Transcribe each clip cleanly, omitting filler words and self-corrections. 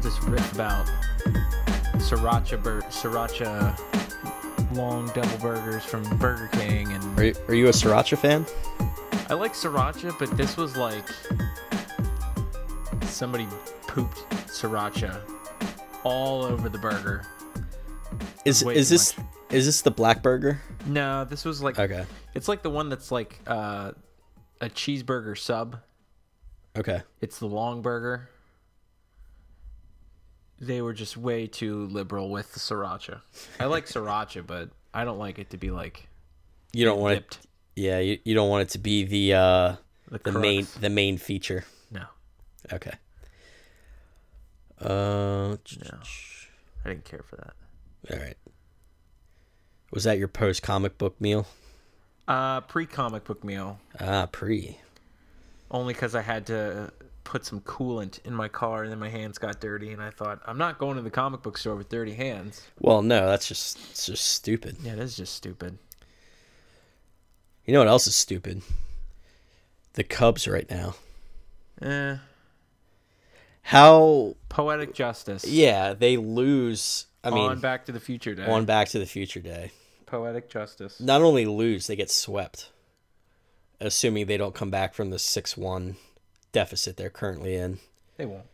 this riff about sriracha long double burgers from Burger King, and Are you a sriracha fan? I like sriracha, but this was like somebody pooped sriracha all over the burger. Is this the black burger? No, this was like, Okay. It's like the one that's like a cheeseburger sub. Okay. It's the long burger. They were just way too liberal with the sriracha. I like sriracha, but I don't like it to be like You don't want dipped. it. Yeah, you don't want it to be the crux. main feature. No, Okay. no, I didn't care for that. All right. Was that your post comic book meal? Pre-comic book meal. Pre. Only because I had to put some coolant in my car, and then my hands got dirty, and I thought, I'm not going to the comic book store with dirty hands. Well, no, it's just stupid. Yeah, it is just stupid. You know what else is stupid? The Cubs right now. How Poetic justice. Yeah, they lose. I mean, on Back to the Future Day. on Back to the Future Day. Poetic justice. Not only lose, they get swept. Assuming they don't come back from the 6-1 deficit they're currently in. They won't.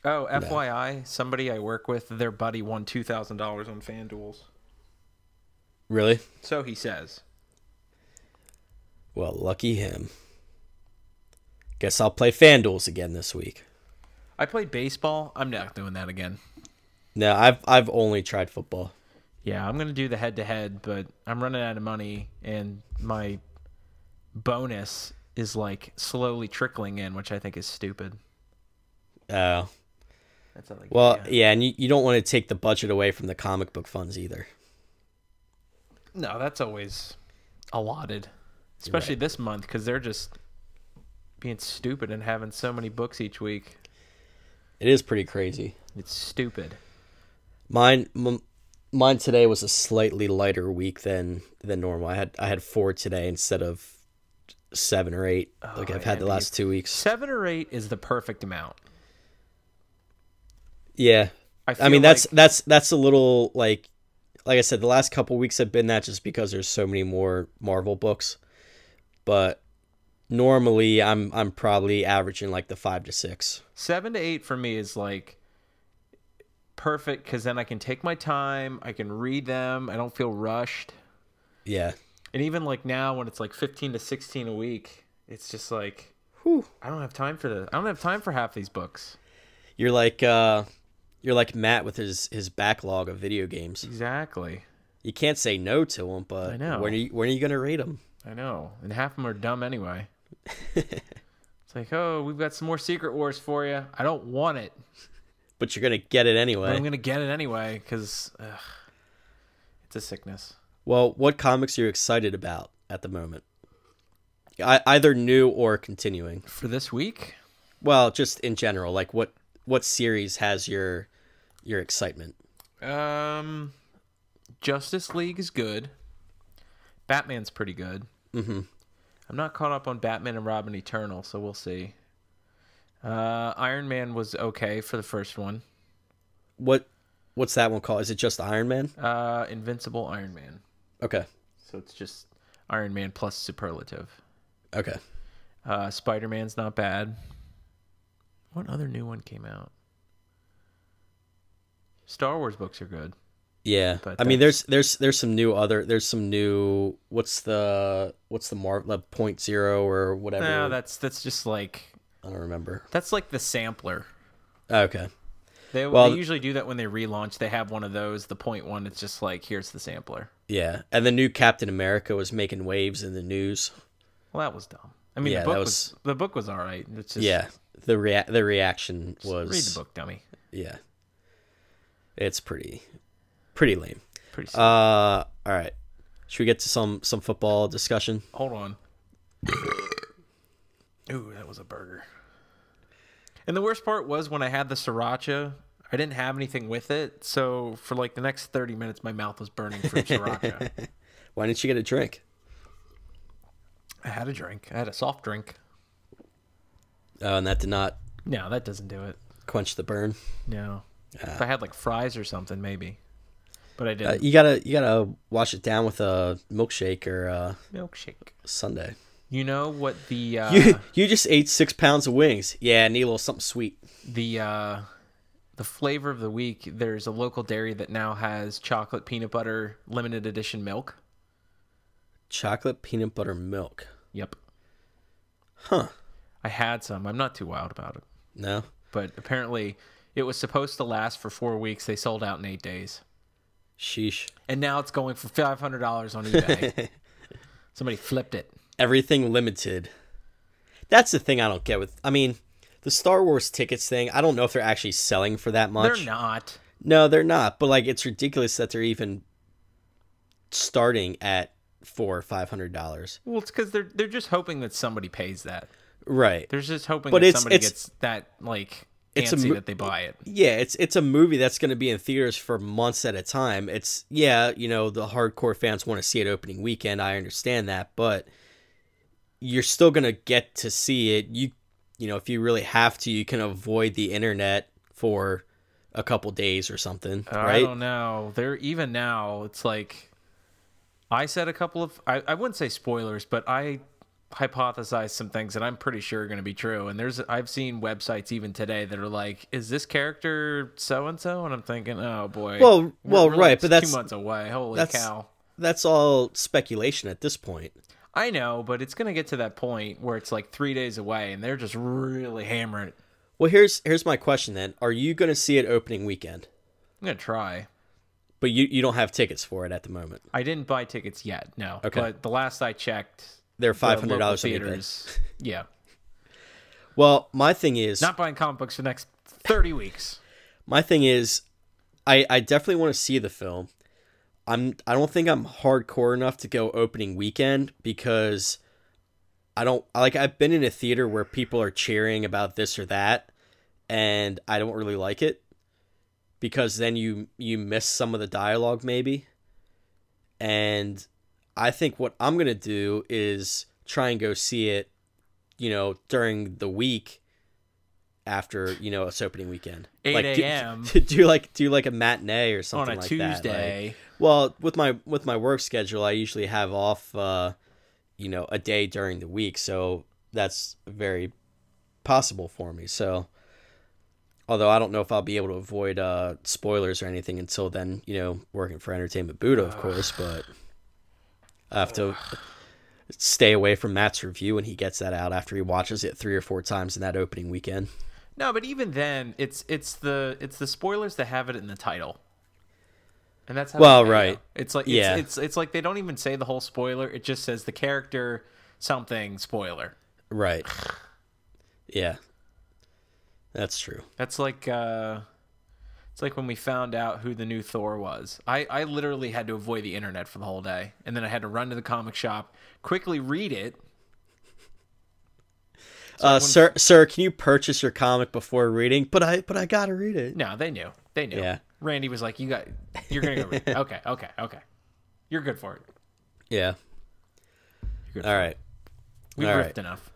Oh, FYI, somebody I work with, their buddy won $2,000 on FanDuels. Really? So he says. Well, lucky him. Guess I'll play FanDuels again this week. I played baseball. I'm not doing that again. No, I've only tried football. Yeah, I'm going to do the head-to-head, but I'm running out of money, and my bonus is like slowly trickling in, which I think is stupid. Oh. That's all Well, yeah, and you don't want to take the budget away from the comic book funds either. No, that's always allotted. Especially Right. this month, because they're just being stupid and having so many books each week. It is pretty crazy. It's stupid. Mine today was a slightly lighter week than normal. I had 4 today instead of 7 or 8 like I've had the last 2 weeks. 7 or 8 is the perfect amount. Yeah, I mean like, that's a little like I said, the last couple weeks have been that just because there's so many more Marvel books. But normally I'm probably averaging like the 5 to 6. 7 to 8 for me is like perfect, because then I can take my time. I can read them. I don't feel rushed. Yeah. And even like now when it's like 15 to 16 a week, it's just like, Whew. I don't have time for this. I don't have time for half these books. You're like Matt with his backlog of video games. Exactly. You can't say no to them, but I know. when are you gonna rate them? I know. And half of them are dumb anyway. It's like, oh, we've got some more Secret Wars for you. I don't want it, But you're gonna get it anyway. but I'm going to get it anyway because it's a sickness. Well, what comics are you excited about at the moment? Either new or continuing. For this week? Well, just in general, like what series has your excitement? Justice League is good. Batman's pretty good. Mm-hmm. I'm not caught up on Batman and Robin Eternal, so we'll see. Iron Man was okay for the first one. What's that one called? Is it just Iron Man? Invincible Iron Man. Okay. So it's just Iron Man plus superlative. Okay. Spider-Man's not bad. What other new one came out? Star Wars books are good. Yeah. But I mean, there's some new what's the Marvel .0 or whatever. No, that's just like, I don't remember. that's like the sampler. Okay. They usually do that when they relaunch. They have one of those. The point one, it's just like, here's the sampler. Yeah, and the new Captain America was making waves in the news. Well, that was dumb. I mean, Yeah, the book was all right. It's just, Yeah, the reaction was read the book, dummy. Yeah, it's pretty lame. Pretty simple. All right, should we get to some football discussion? Hold on. Ooh, that was a burger. And the worst part was when I had the sriracha, I didn't have anything with it. So for like the next 30 minutes, my mouth was burning from sriracha. Why didn't you get a drink? I had a drink. I had a soft drink. Oh, and that did not. No, that doesn't do it. quench the burn. No. If I had like fries or something, maybe. But I didn't. You gotta wash it down with a milkshake or Milkshake. sundae. You know what the You just ate 6 pounds of wings. Yeah, need a little something sweet. the flavor of the week? There's a local dairy that now has chocolate peanut butter limited edition milk. Chocolate peanut butter milk. Yep. Huh. I had some. I'm not too wild about it. No. But apparently it was supposed to last for 4 weeks. They sold out in 8 days. Sheesh. And now it's going for $500 on eBay. Somebody flipped it. Everything limited. That's the thing I don't get with. I mean, the Star Wars tickets thing, I don't know if they're actually selling for that much. They're not. No, they're not. But like, it's ridiculous that they're even starting at $400 or $500. Well, it's because they're just hoping that somebody pays that. Right. They're just hoping But that it's- somebody it's- gets that, like, it's a antsy mo- that they buy it. Yeah, it's a movie that's going to be in theaters for months at a time. It's, yeah, you know, the hardcore fans want to see it opening weekend. I understand that, but you're still going to get to see it. You know, if you really have to, you can avoid the internet for a couple days or something, I right? don't know. They're even now. It's like I said a couple of. I wouldn't say spoilers, but I hypothesized some things that I'm pretty sure are going to be true. And I've seen websites even today that are like, "Is this character so and so?" And I'm thinking, "Oh boy." Well, We're right, but that's 2 months away. Holy that's- cow! That's all speculation at this point. I know, but it's going to get to that point where it's like 3 days away, and they're just really hammering it. Well, here's my question then. Are you going to see it opening weekend? I'm going to try. But you don't have tickets for it at the moment. I didn't buy tickets yet, no. Okay. But the last I checked, They're the $500 local on eBay. theaters. Yeah. Well, my thing is Not buying comic books for the next 30 weeks. My thing is, I definitely want to see the film. I don't think I'm hardcore enough to go opening weekend because I've been in a theater where people are cheering about this or that, and I don't really like it because then you miss some of the dialogue maybe. And I think what I'm gonna do is try and go see it, you know, during the week after, you know, it's opening weekend. 8 a.m. Do like a matinee or something on a like Tuesday. that. Well, with my work schedule, I usually have off, you know, a day during the week, so that's very possible for me. So, although I don't know if I'll be able to avoid spoilers or anything until then, you know, working for Entertainment Buddha, of course, but I have to stay away from Matt's review when he gets that out after he watches it 3 or 4 times in that opening weekend. No, but even then, it's the spoilers that have it in the title. And that's how Well, they right. know. It's like Yeah. it's like they don't even say the whole spoiler. It just says the character something spoiler. Right. Yeah. That's true. That's like it's like when we found out who the new Thor was. I literally had to avoid the internet for the whole day, and then I had to run to the comic shop, quickly read it. Sir, can you purchase your comic before reading? But I gotta read it. No, they knew. They knew. Yeah. Randy was like, you're gonna go read it. Okay. You're good for it. Yeah. You're good All for right. it. We've All riffed right. enough.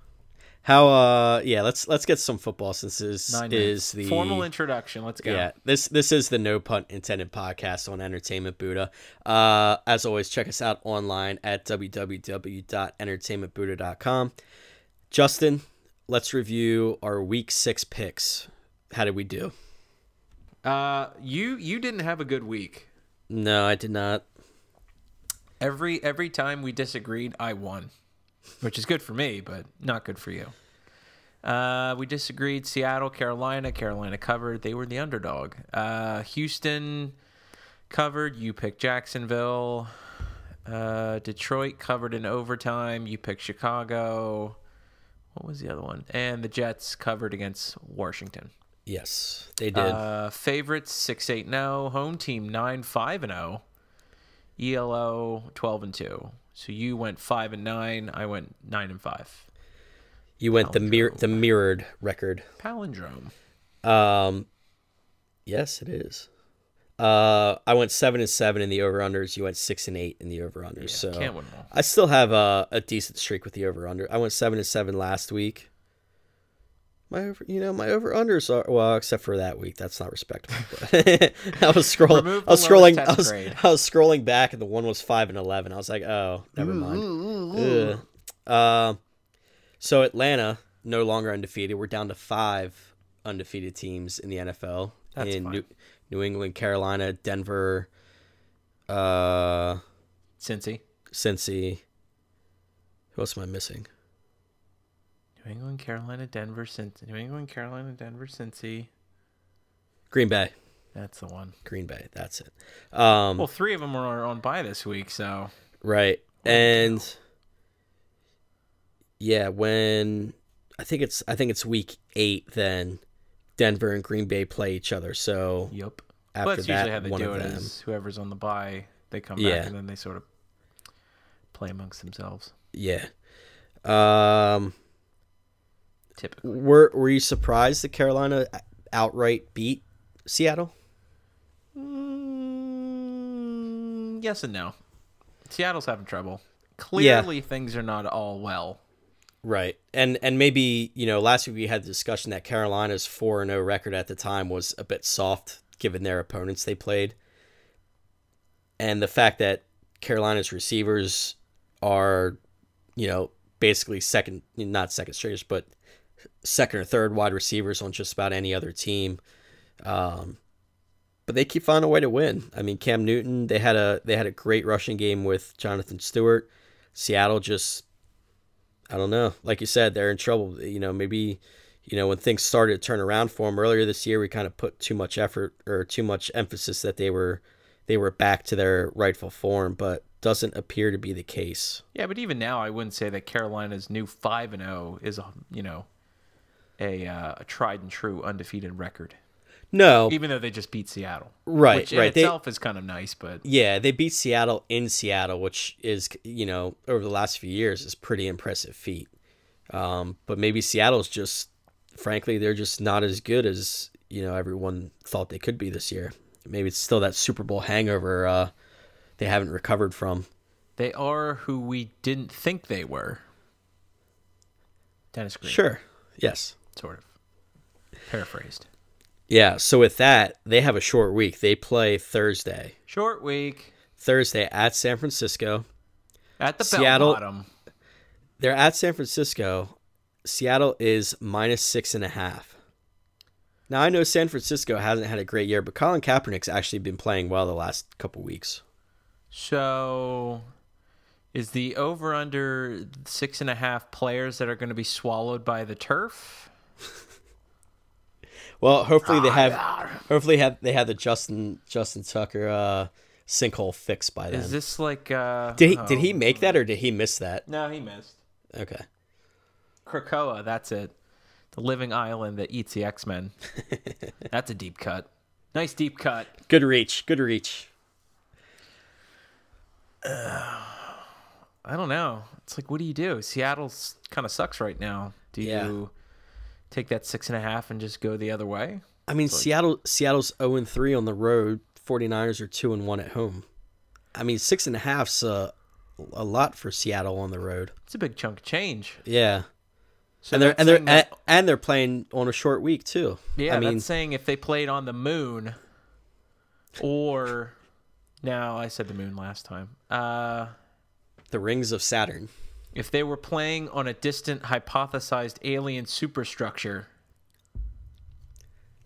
How yeah, let's get some football since this 9 is minutes. the Formal introduction. Let's go. Yeah, this is the No Punt Intended podcast on Entertainment Buddha. As always, check us out online at www.entertainmentbuddha.com. Justin, let's review our week 6 picks. How did we do? You didn't have a good week. No, I did not. Every time we disagreed, I won, which is good for me, but not good for you. We disagreed. Seattle, Carolina. Carolina covered. They were the underdog. Houston covered. You picked Jacksonville. Detroit covered in overtime. You picked Chicago. What was the other one? And the Jets covered against Washington. Yes, they did. Favorites 6-8-0. Home team 9-5-0. ELO 12-2. So you went 5-9. I went 9-5. You went the mirrored record. Palindrome. Yes, it is. I went 7-7 in the over-unders. You went 6-8 in the over-unders. Yeah, so can't win them all. I still have a decent streak with the over-under. I went 7-7 last week. my over unders are, well, except for that week. That's not respectable. But I was scrolling. Remove I was the lowest scrolling. test grade. I was scrolling back, and the one was 5-11. I was like, oh, never mind. So Atlanta no longer undefeated. We're down to 5 undefeated teams in the NFL. That's in fine. New England, Carolina, Denver, Cincy. Who else am I missing? New England, Carolina, Denver, Cincy. New England, Carolina, Denver, Cincy. Green Bay. That's the one. Green Bay. That's it. Well, 3 of them are on bye this week, so. Right. And yeah, when I think it's week 8, then Denver and Green Bay play each other. So Yep. after Well, that's usually that, how they one do of it them. is whoever's on the bye, they come Yeah. back and then they sort of play amongst themselves. Yeah. Typically. Were you surprised that Carolina outright beat Seattle? Yes and no. Seattle's having trouble. Clearly, things are not all well. Right. And maybe, last week we had the discussion that Carolina's 4-0 record at the time was a bit soft given their opponents they played. And the fact that Carolina's receivers are, basically not second stringers, but second or third wide receivers on just about any other team. But they keep finding a way to win. I mean, Cam Newton, they had a great rushing game with Jonathan Stewart. Seattle just, I don't know. Like you said, they're in trouble. Maybe, when things started to turn around for them earlier this year, we kind of put too much effort or too much emphasis that they were back to their rightful form, but doesn't appear to be the case. Yeah, but even now, I wouldn't say that Carolina's new 5-0 is a tried and true undefeated record. No, Even though they just beat Seattle, right, which in right. itself is kind of nice, but Yeah, they beat Seattle in Seattle, which is, over the last few years is pretty impressive feat. But maybe Seattle's just, frankly, they're just not as good as, everyone thought they could be this year. Maybe it's still that Super Bowl hangover they haven't recovered from. they are who we didn't think they were. Dennis Green. Sure. Yes. Sort of. Paraphrased. Yeah, so with that, they have a short week. They play Thursday. Short week. Thursday at San Francisco. At the Seattle- bell bottom. They're at San Francisco. Seattle is -6.5. Now, I know San Francisco hasn't had a great year, but Colin Kaepernick's actually been playing well the last couple weeks. So, is the over/under 6.5 players that are going to be swallowed by the turf? Well, hopefully they have the Justin Tucker sinkhole fixed by then. Is this like? Did he make that or did he miss that? No, he missed. Okay. Krakoa, that's it. The living island that eats the X-Men. That's a deep cut. Nice deep cut. Good reach. I don't know. It's like, what do you do? Seattle's kind of sucks right now. Do you take that 6.5 and just go the other way? I mean, Seattle's 0-3 on the road. 49ers are 2-1 at home. I mean, 6.5's a lot for Seattle on the road. It's a big chunk of change. Yeah. So And they're playing on a short week too. Yeah, I mean, that's saying if they played on the moon, or now I said the moon last time. the rings of Saturn. If they were playing on a distant hypothesized alien superstructure,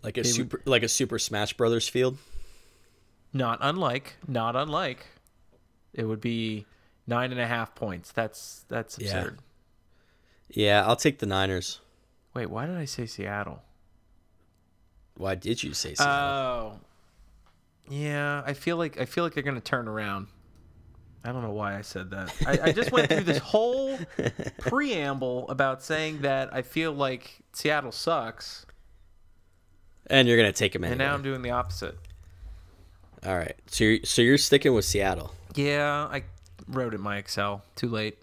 Like a Super Smash Brothers field. not unlike, it would be 9.5 points. That's absurd. Yeah, I'll take the Niners. Wait, why did I say Seattle? Why did you say Seattle? Oh, yeah. I feel like they're gonna turn around. I don't know why I said that. I just went through this whole preamble about saying that I feel like Seattle sucks, And you're gonna take them anyway. and now I'm doing the opposite. All right. So you're sticking with Seattle. Yeah, I wrote it in my Excel. Too late.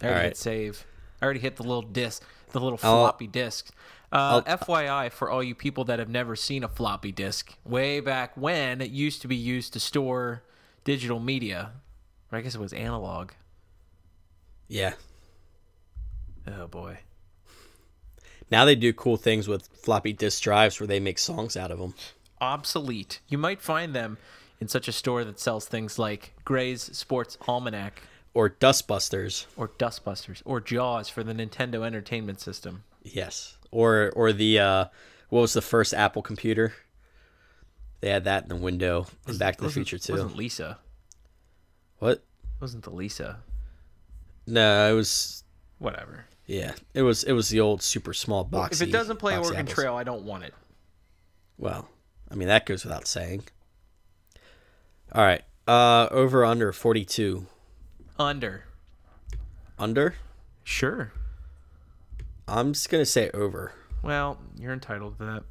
I already hit save. I already hit the little disc, the little floppy disk. FYI, for all you people that have never seen a floppy disk, way back when it used to be used to store digital media, or I guess it was analog. Yeah. Oh boy. Now they do cool things with floppy disk drives where they make songs out of them. Obsolete. You might find them in such a store that sells things like Gray's Sports Almanac. Or Dustbusters. Or Dustbusters. Or Jaws for the Nintendo Entertainment System. Yes. Or the, what was the first Apple computer? They had that in the window in Back to the Future too. Wasn't Lisa. What? Wasn't the Lisa. No, it was... Whatever. Yeah, it was the old super small boxy. If it doesn't play Oregon apples. Trail, I don't want it. Well, I mean, that goes without saying. All right. Over under 42. Under. Under? Sure. I'm just going to say over. Well, you're entitled to that.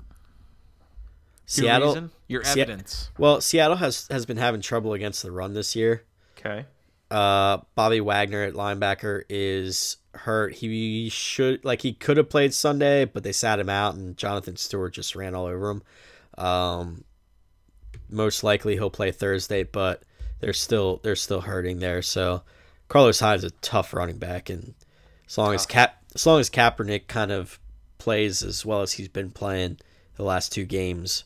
Seattle. Your reason? Your evidence. Well, Seattle has been having trouble against the run this year. Okay. Bobby Wagner at linebacker is hurt. He could have played Sunday, but they sat him out, and Jonathan Stewart just ran all over him. Most likely he'll play Thursday, but they're still hurting there. So Carlos Hyde is a tough running back, and as long as Kaepernick kind of plays as well as he's been playing the last two games,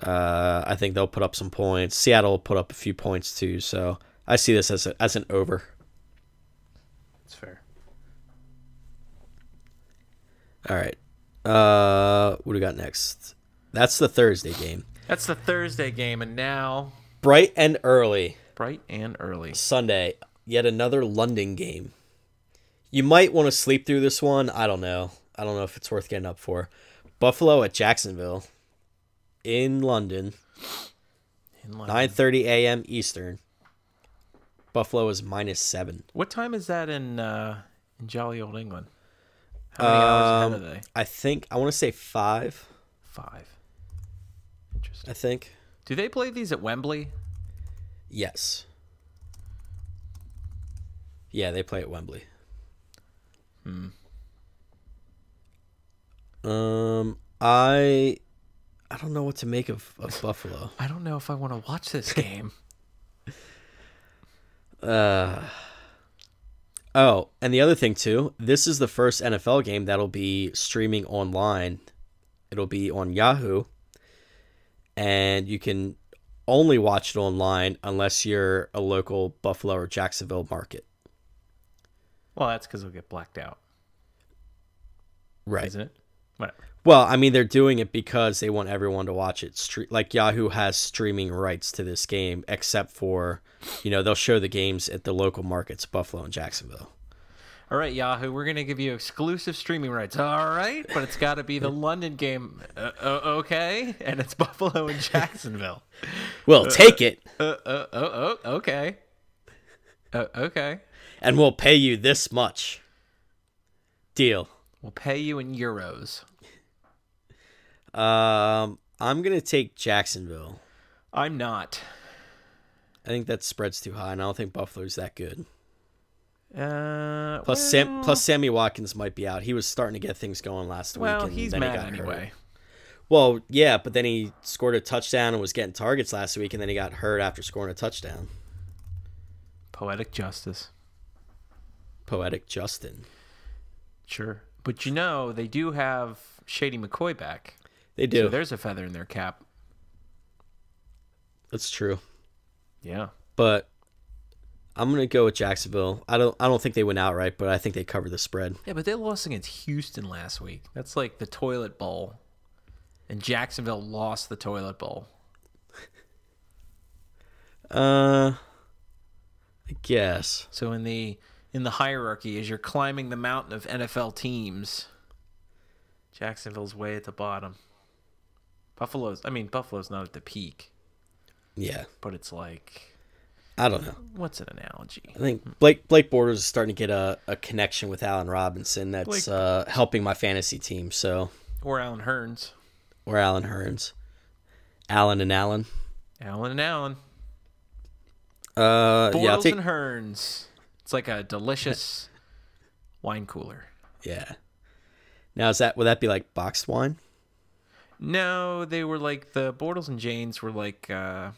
I think they'll put up some points. Seattle will put up a few points too. So I see this as an over. That's fair. All right. What do we got next? That's the Thursday game. That's the Thursday game, and now Bright and early. Sunday, yet another London game. You might want to sleep through this one. I don't know. I don't know if it's worth getting up for. Buffalo at Jacksonville in London. 9:30 a.m. Eastern. Buffalo is -7. What time is that in jolly old England? How many hours ahead are they? I want to say 5. 5. Interesting. I think. Do they play these at Wembley? Yes. Yeah, they play at Wembley. I don't know what to make of Buffalo. I don't know if I want to watch this game. Oh, and the other thing too, this is the first NFL game that'll be streaming online. It'll be on Yahoo, and you can only watch it online unless you're a local Buffalo or Jacksonville market. Well, that's because it'll get blacked out. Right. Isn't it? Whatever. Well, I mean, they're doing it because they want everyone to watch it. Like Yahoo has streaming rights to this game, except for, they'll show the games at the local markets, Buffalo and Jacksonville. All right, Yahoo, we're going to give you exclusive streaming rights. All right, but it's got to be the London game, okay? And it's Buffalo and Jacksonville. We'll take it. Okay. Okay. And we'll pay you this much. Deal. We'll pay you in euros. I'm going to take Jacksonville. I'm not. I think that spread's too high, and I don't think Buffalo's that good. Plus Sammy Watkins might be out. He was starting to get things going last week. Well, and he's then mad he got anyway. Hurt. Well, yeah, but then he scored a touchdown and was getting targets last week, and then he got hurt after scoring a touchdown. Poetic justice. Poetic Justin. Sure. But they do have Shady McCoy back. They do. So there's a feather in their cap. That's true. Yeah. But I'm gonna go with Jacksonville. I don't think they win outright, but I think they cover the spread. Yeah, but they lost against Houston last week. That's like the toilet bowl. And Jacksonville lost the toilet bowl. I guess. So in the hierarchy, as you're climbing the mountain of NFL teams, Jacksonville's way at the bottom. Buffalo's not at the peak. Yeah. But it's like, I don't know. What's an analogy? I think Blake Bortles is starting to get a connection with Allen Robinson that's helping my fantasy team. So Or Allen Hurns. Allen and Allen. Bortles and Hurns. It's like a delicious wine cooler. Yeah. Now would that be like boxed wine? No, they were like the Bortles and Janes were like not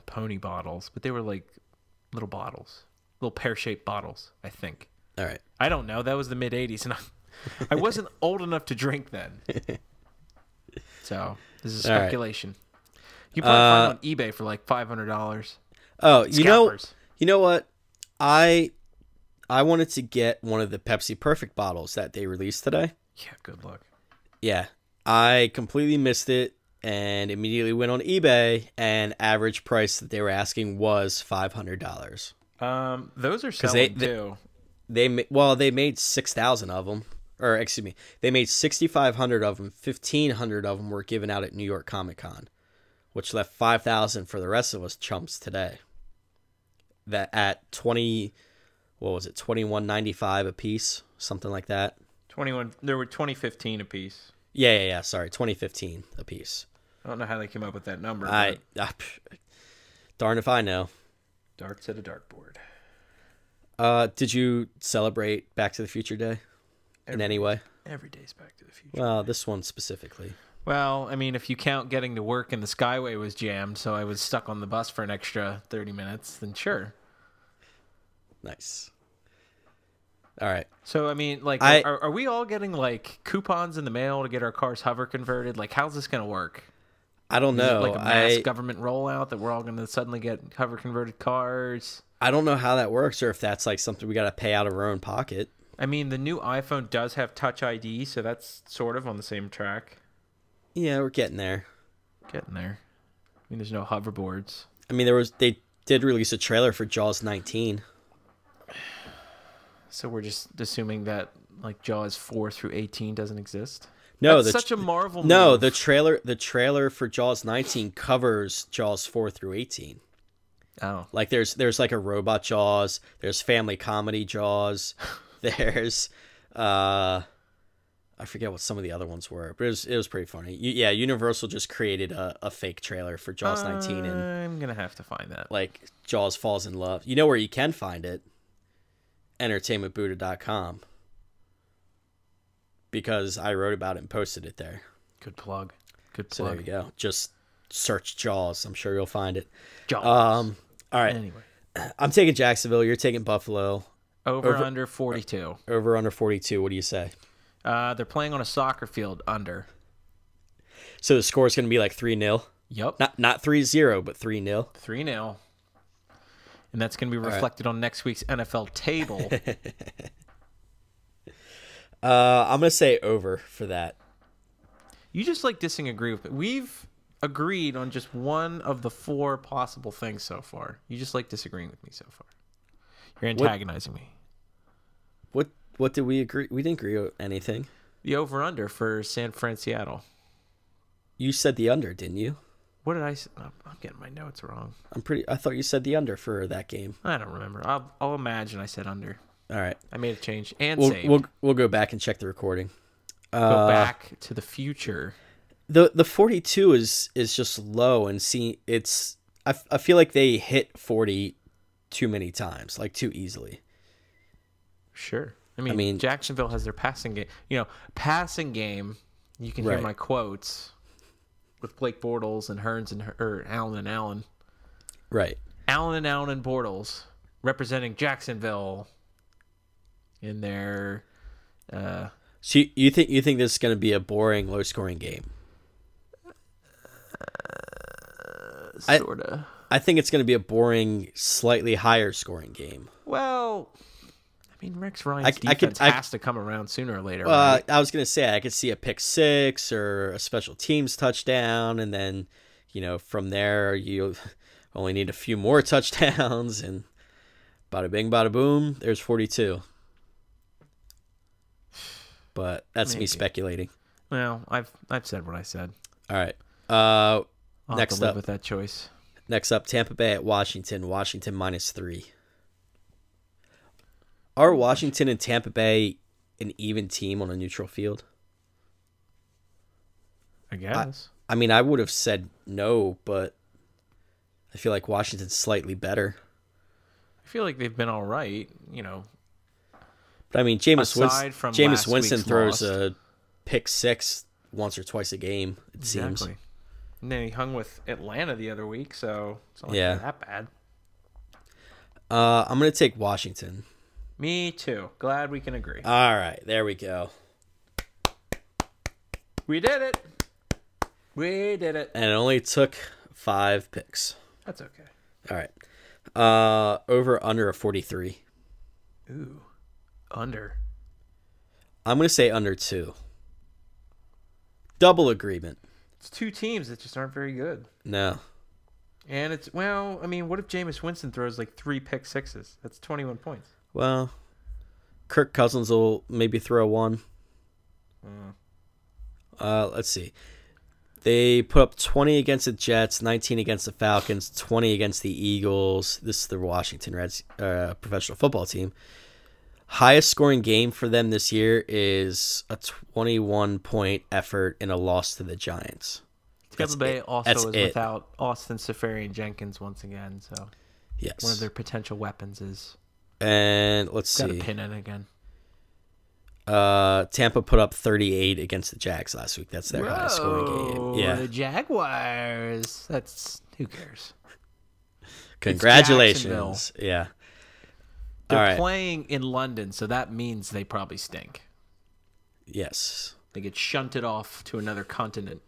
pony bottles, but they were like little bottles, little pear-shaped bottles, I think. All right. I don't know. That was the mid 80s, and I wasn't old enough to drink then. So this is speculation. Right. You probably find it on eBay for like $500. Oh, you know what? I wanted to get one of the Pepsi Perfect bottles that they released today. Yeah, good luck. Yeah, I completely missed it and immediately went on eBay, and average price that they were asking was $500. Those are selling too. They made 6,000 of them, or excuse me, they made 6,500 of them. 1,500 of them were given out at New York Comic Con, which left 5,000 for the rest of us chumps today. That at $21.95 a piece, something like that. 21. There were 2015 a piece. Yeah. Sorry, 2015 a piece. I don't know how they came up with that number. Darn if I know. Darts at a dartboard. Did you celebrate Back to the Future Day in any way? Every day's Back to the Future. Well, this one specifically. Well, I mean, if you count getting to work and the Skyway was jammed, so I was stuck on the bus for an extra 30 minutes, then sure. Nice. All right. So, I mean, like, are we all getting, like, coupons in the mail to get our cars hover converted? Like, how's this going to work? I don't know. Is it like a mass government rollout that we're all going to suddenly get hover converted cars? I don't know how that works, or if that's, like, something we got to pay out of our own pocket. I mean, the new iPhone does have Touch ID, so that's sort of on the same track. Yeah, we're getting there. Getting there. I mean, there's no hoverboards. I mean, they did release a trailer for Jaws 19. So we're just assuming that like Jaws 4 through 18 doesn't exist? No, that's such a Marvel move. No, the trailer for Jaws 19 covers Jaws 4 through 18. Oh. Like there's like a robot Jaws, there's family comedy Jaws, there's I forget what some of the other ones were, but it was pretty funny. Yeah, Universal just created a fake trailer for Jaws 19, and I'm going to have to find that. Like Jaws falls in love. You know where you can find it? entertainmentbuddha.com, because I wrote about it and posted it there. Good plug. So there you go. Just search Jaws. I'm sure you'll find it. Jaws. All right. Anyway, I'm taking Jacksonville. You're taking Buffalo. Over under 42. Over under 42. What do you say? They're playing on a soccer field under. So the score is going to be like 3-0. Yep. Not 3-0, but 3-0. 3-0. And that's going to be reflected on next week's NFL table. I'm going to say over for that. You just like disagree with me. We've agreed on just one of the 4 possible things so far. You just like disagreeing with me so far. You're antagonizing me. What did we agree? We didn't agree on anything. The over-under for San Fran, Seattle. You said the under, didn't you? What did I say? I'm getting my notes wrong. I thought you said the under for that game. I don't remember. I'll imagine I said under. All right. I made a change and saved. We'll go back and check the recording. Go back to the future. The 42 is just low, and see I feel like they hit 40 too many times, like too easily. Sure. I mean Jacksonville has their passing game. Passing game. You can hear my quotes with Blake Bortles and Hearns or Allen and Allen. Right. Allen and Bortles representing Jacksonville in their. So you think this is going to be a boring, low-scoring game? Sorta. I think it's going to be a boring, slightly higher-scoring game. Well, I mean, Rex Ryan's defense has to come around sooner or later. Well, right? I was going to say I could see a pick six or a special teams touchdown, and then, from there you only need a few more touchdowns, and bada bing, bada boom, there's 42. But that's me speculating. Well, I've said what I said. All right. I'll next have to live up with that choice. Next up, Tampa Bay at Washington. Washington -3. Are Washington and Tampa Bay an even team on a neutral field? I guess. I mean, I would have said no, but I feel like Washington's slightly better. I feel like they've been all right, But I mean, Jameis Winston throws a pick six once or twice a game, it seems. And then he hung with Atlanta the other week, so it's not that bad. I'm going to take Washington. Me too. Glad we can agree. All right, there we go. We did it. We did it. And it only took 5 picks. That's okay. All right. Over under a 43. Ooh. Under. I'm going to say under 2. Double agreement. It's 2 teams that just aren't very good. No. And it's, well, I mean, what if Jameis Winston throws like 3 pick sixes? That's 21 points. Well, Kirk Cousins will maybe throw 1. Let's see. They put up 20 against the Jets, 19 against the Falcons, 20 against the Eagles. This is the Washington Reds professional football team. Highest scoring game for them this year is a 21-point effort in a loss to the Giants. Tampa Bay also is without Austin Seferian-Jenkins once again, so yes, one of their potential weapons is. And let's see. Got to pin in again. Tampa put up 38 against the Jags last week. That's their highest scoring game. Yeah, the Jaguars. That's, who cares? Congratulations. Yeah. They're playing in London, so that means they probably stink. Yes. They get shunted off to another continent.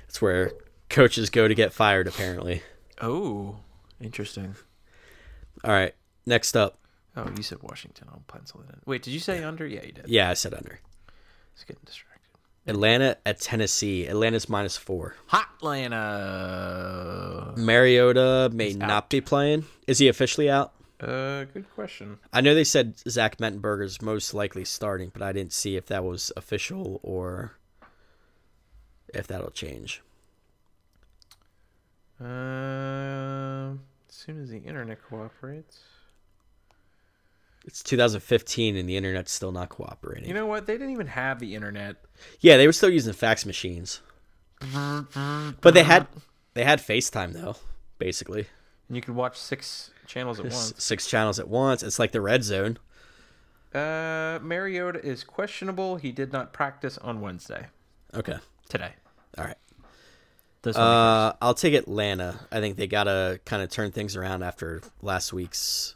It's where coaches go to get fired, apparently. Oh, interesting. All right. Next up. Oh, you said Washington. I'll pencil it in. Wait, did you say under? Yeah, you did. Yeah, I said under. It's getting distracted. Atlanta at Tennessee. Atlanta's -4. Hot Atlanta. Mariota may not be playing. Is he officially out? Good question. I know they said Zach Mettenberger's most likely starting, but I didn't see if that was official or if that'll change. As soon as the internet cooperates. It's 2015 and the internet's still not cooperating. You know what? They didn't even have the internet. Yeah, they were still using fax machines. But they had FaceTime though, basically. And you could watch 6 channels at once. 6 channels at once. It's like the red zone. Mariota is questionable. He did not practice on Wednesday. Okay. Today. All right. This I'll take Atlanta. I think they gotta kind of turn things around after last week's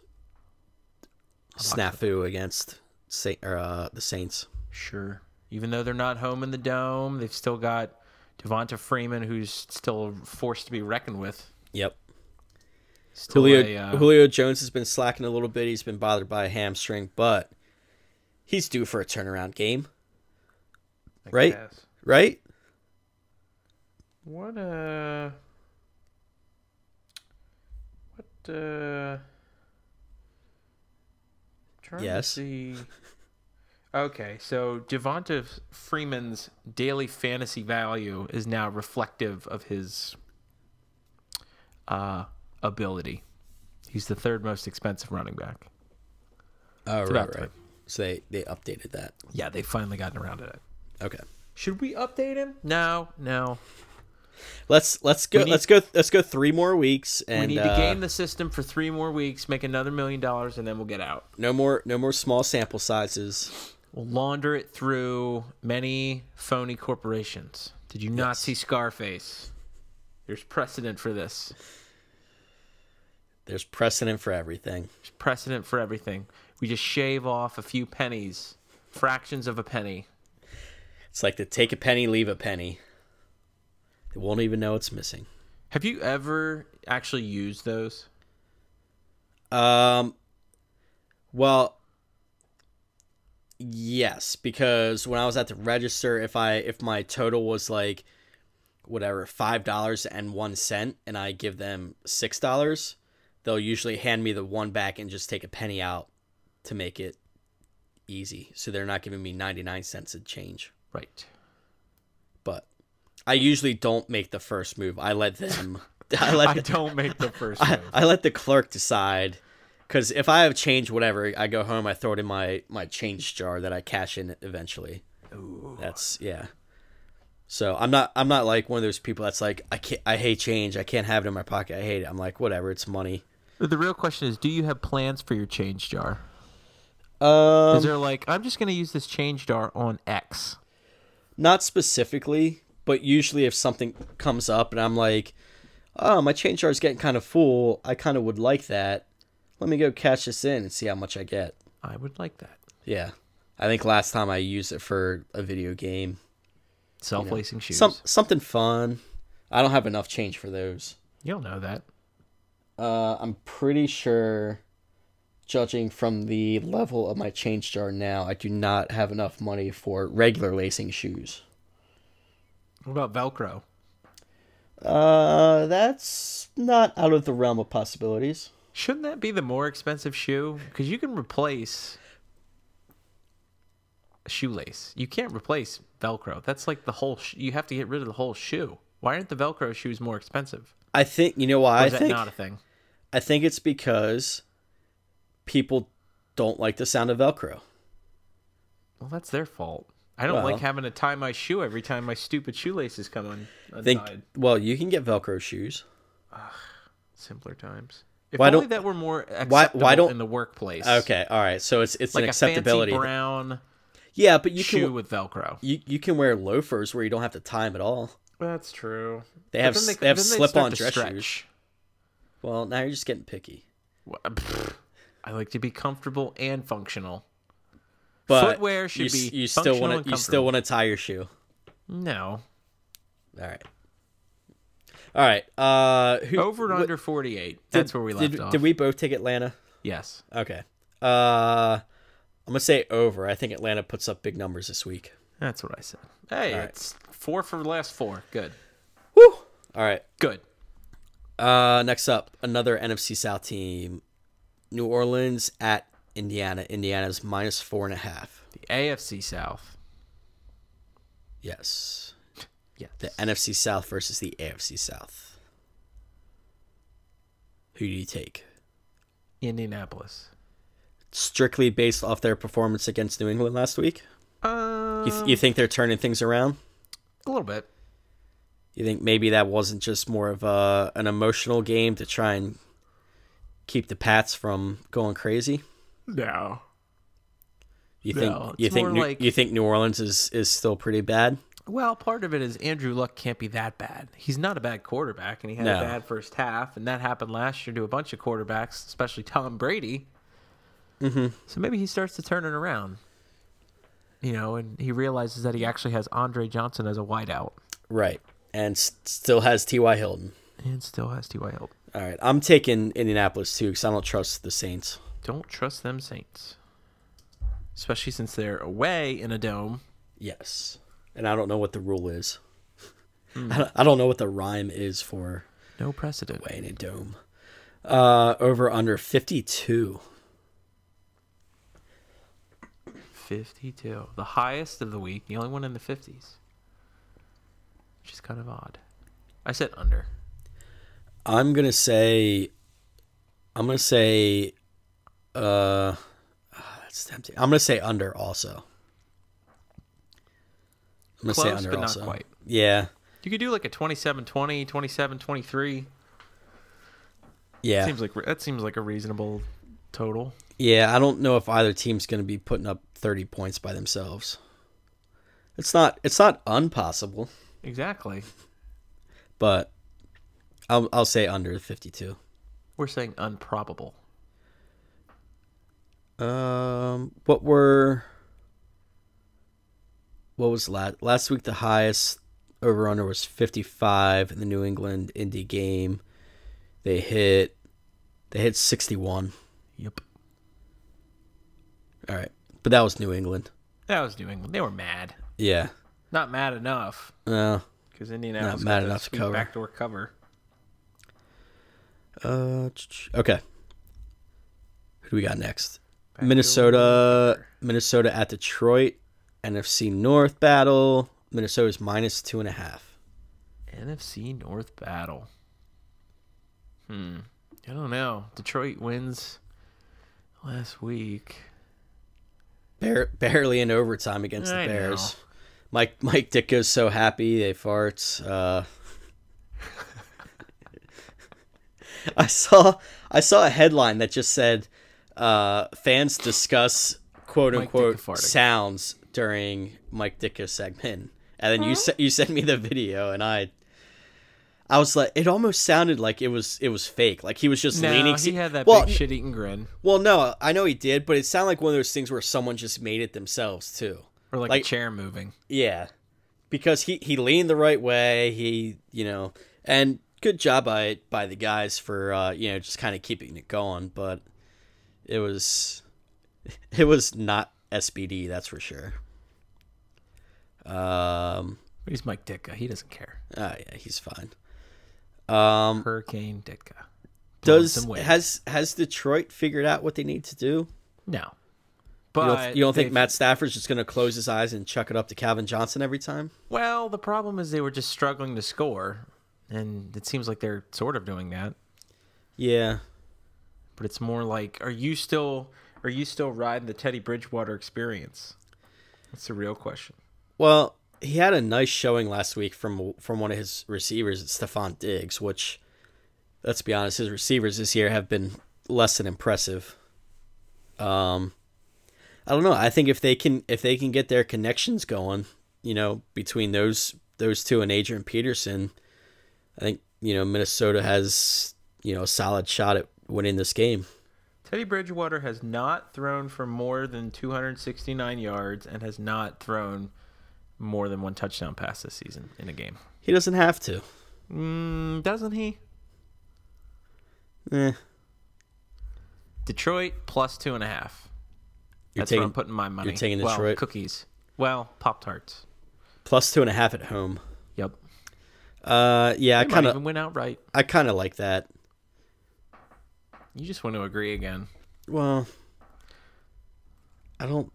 snafu against the Saints. Sure. Even though they're not home in the Dome, they've still got Devonta Freeman, who's still a force to be reckoned with. Yep. Still Julio Jones has been slacking a little bit. He's been bothered by a hamstring, but he's due for a turnaround game. Right? Guess. Right? What trying to see. Okay, so Devonta Freeman's daily fantasy value is now reflective of his ability. He's the 3rd most expensive running back. Oh, right. So they updated that. Yeah, they finally gotten around to it. Okay. Should we update him? No. Let's go 3 more weeks, and we need to game the system for 3 more weeks, make another $1 million, and then we'll get out. No more small sample sizes. We'll launder it through many phony corporations. Did you not see Scarface? There's precedent for this. There's precedent for everything. There's precedent for everything. We just shave off a few pennies, fractions of a penny. It's like to take a penny, leave a penny. They won't even know it's missing. Have you ever actually used those? Well, yes, because when I was at the register, if my total was like whatever $5.01 and I give them $6, they'll usually hand me the one back and just take a penny out to make it easy. So they're not giving me 99 cents of change. Right. But I usually don't make the first move. I let them. I don't make the first move. I let the clerk decide. Because if I have change, whatever, I go home, I throw it in my change jar that I cash in eventually. Ooh. Yeah. So I'm not like one of those people that's like, I hate change. I can't have it in my pocket. I hate it. I'm like, whatever, it's money. The real question is, do you have plans for your change jar? Is there like, I'm just going to use this change jar on X? Not specifically, but usually if something comes up and I'm like, oh, my change jar is getting kind of full, I kind of would like that. let me go cash this in and see how much I get. I would like that. Yeah. I think last time I used it for a video game. Self-lacing shoes. Something fun. I don't have enough change for those. You'll know that. I'm pretty sure, judging from the level of my change jar now, I do not have enough money for regular lacing shoes. What about Velcro? That's not out of the realm of possibilities. Shouldn't that be the more expensive shoe? Because you can replace a shoelace. You can't replace Velcro. That's like the whole... you have to get rid of the whole shoe. Why aren't the Velcro shoes more expensive? I think... You know why Or is that not a thing? I think it's because people don't like the sound of Velcro. Well, that's their fault. I don't like having to tie my shoe every time my stupid shoelaces come untied. Well, you can get Velcro shoes. Simpler times. If Why only don't- that were more acceptable in the workplace. Okay, all right. So it's Like an a acceptability. fancy brown Yeah, but you shoe can with Velcro. you can wear loafers where you don't have to tie them at all. That's true. They have slip-on dress stretch. shoes. Well, now you're just getting picky. I like to be comfortable and functional. But footwear should be you functional still want and to you still want to tie your shoe. No. All right. All right. Over and under 48. That's where we left off. Did we both take Atlanta? Yes. Okay. I'm gonna say over. I think Atlanta puts up big numbers this week. That's what I said. Hey, All right. it's 4 for the last 4. Good. Woo! All right. Good. Next up, another NFC South team. New Orleans at Indiana. Indiana's -4.5. The AFC South. Yes. Yes. The NFC South versus the AFC South. Who do you take? Indianapolis. Strictly based off their performance against New England last week? You think they're turning things around? A little bit. You think maybe that wasn't just more of an emotional game to try and keep the Pats from going crazy? No. You it's think more like... you think New Orleans is still pretty bad? Well, part of it is Andrew Luck can't be that bad. He's not a bad quarterback, and he had a bad first half, and that happened last year to a bunch of quarterbacks, especially Tom Brady. Mm-hmm. So maybe he starts to turn it around. You know, and he realizes that he actually has Andre Johnson as a wideout. Right. And still has T.Y. Hilton. And still has T.Y. Hilton. All right. I'm taking Indianapolis, too, because I don't trust the Saints. Don't trust them Saints. Especially since they're away in a dome. Yes. And I don't know what the rule is. I don't know what the rhyme is for no precedent. Away in a dome. Over under 52. 52. The highest of the week. The only one in the 50s. Which is kind of odd. I said under. I'm gonna say that's tempting. I'm gonna say under also. I'm gonna say under but also. Not quite. Yeah. You could do like a 27-20, 27-23. Yeah. That seems like a reasonable total. Yeah, I don't know if either team's gonna be putting up 30 points by themselves. It's not impossible. Exactly. But I'll say under 52. We're saying unprobable. What was last week? The highest over under was 55 in the New England Indy game. They hit 61. Yep. All right, but that was New England. That was New England. They were mad. Yeah. Not mad enough. No. Because Indianapolis not mad got enough to cover. Backdoor cover. Okay. Who do we got next? Backdoor. Minnesota at Detroit. NFC North battle. Minnesota's -2.5. NFC North battle. I don't know. Detroit wins last week. Barely in overtime against the Bears. Know. Mike Ditko's so happy they farts. I saw a headline that just said fans discuss quote unquote sounds during Mike Ditko's segment, and then you sent me the video, and I I was like, it almost sounded like it was fake. Like he was just leaning. he had that well, big shit-eating grin. Well, no, I know he did, but it sounded like one of those things where someone just made it themselves too. Or like a chair moving. Yeah, because he leaned the right way. And good job by the guys for just kind of keeping it going. But it was not SBD, that's for sure. But he's Mike Ditka. He doesn't care. Yeah, he's fine. Hurricane Ditka. Has Detroit figured out what they need to do? No. But you don't think Matt Stafford's just going to close his eyes and chuck it up to Calvin Johnson every time? Well, the problem is they were just struggling to score, and it seems like they're sort of doing that. Yeah. But it's more like, are you still riding the Teddy Bridgewater experience? That's the real question. Well, he had a nice showing last week from one of his receivers, Stephon Diggs, which, let's be honest, his receivers this year have been less than impressive. I don't know. I think if they can get their connections going, between those two and Adrian Peterson, I think Minnesota has a solid shot at winning this game. Teddy Bridgewater has not thrown for more than 269 yards and has not thrown more than one touchdown pass this season in a game. He doesn't have to. Doesn't he? Detroit plus 2.5. That's where I'm putting my money. You're taking Detroit? Cookies. Well, Pop-Tarts. Plus 2.5 at home. Yep. Yeah, I kind of even went outright. I kind of like that. You just want to agree again. Well, I don't.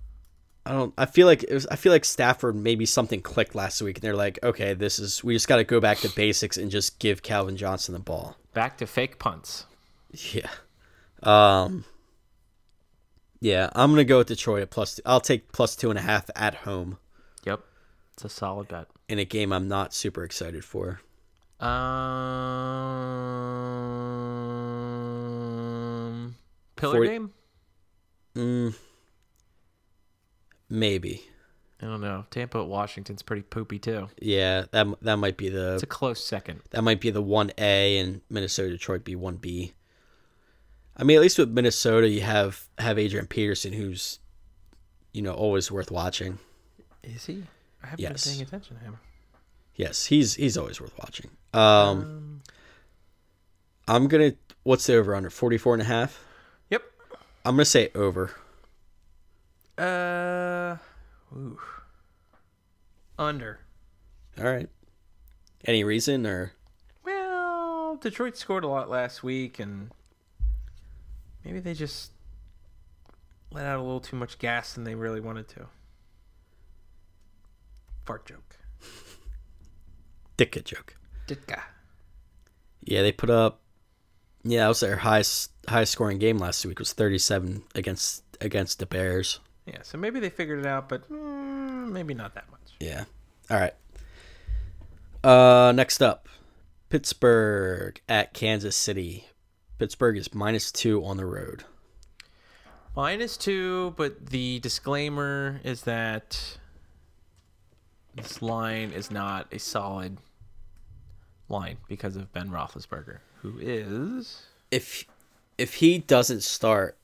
I feel like Stafford, maybe something clicked last week, and they're like, okay, we just got to go back to basics and just give Calvin Johnson the ball. Back to fake punts. Yeah. Yeah, I'm gonna go with Detroit at plus. I'll take plus 2.5 at home. Yep, it's a solid bet in a game I'm not super excited for. Pillar game? Maybe. I don't know. Tampa at Washington's pretty poopy too. Yeah, that might be the. It's a close second. That might be the 1A, and Minnesota Detroit be 1B. I mean, at least with Minnesota, you have Adrian Peterson, who's, always worth watching. Is he? I haven't been paying attention to him. Yes, he's always worth watching. I'm gonna. What's the over under? 44.5. Yep. I'm gonna say over. Under. All right. Any reason or? Well, Detroit scored a lot last week, and maybe they just let out a little too much gas than they really wanted to. Fart joke. Ditka joke. Ditka. Yeah, they put up. Yeah, that was their highest scoring game last week. Was 37 against the Bears. Yeah, so maybe they figured it out, but maybe not that much. Yeah. All right. Next up, Pittsburgh at Kansas City. Pittsburgh is -2 on the road. -2, but the disclaimer is that this line is not a solid line because of Ben Roethlisberger, who is... If he doesn't start,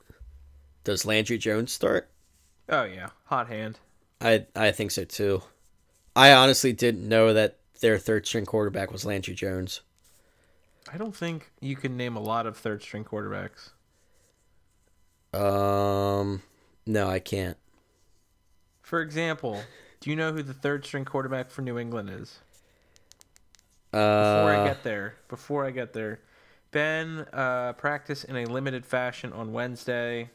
does Landry Jones start? Oh, yeah. Hot hand. I think so, too. I honestly didn't know that their third-string quarterback was Landry Jones. I don't think you can name a lot of third-string quarterbacks. No, I can't. For example, do you know who the third-string quarterback for New England is? Before I get there, Ben practiced in a limited fashion on Wednesday.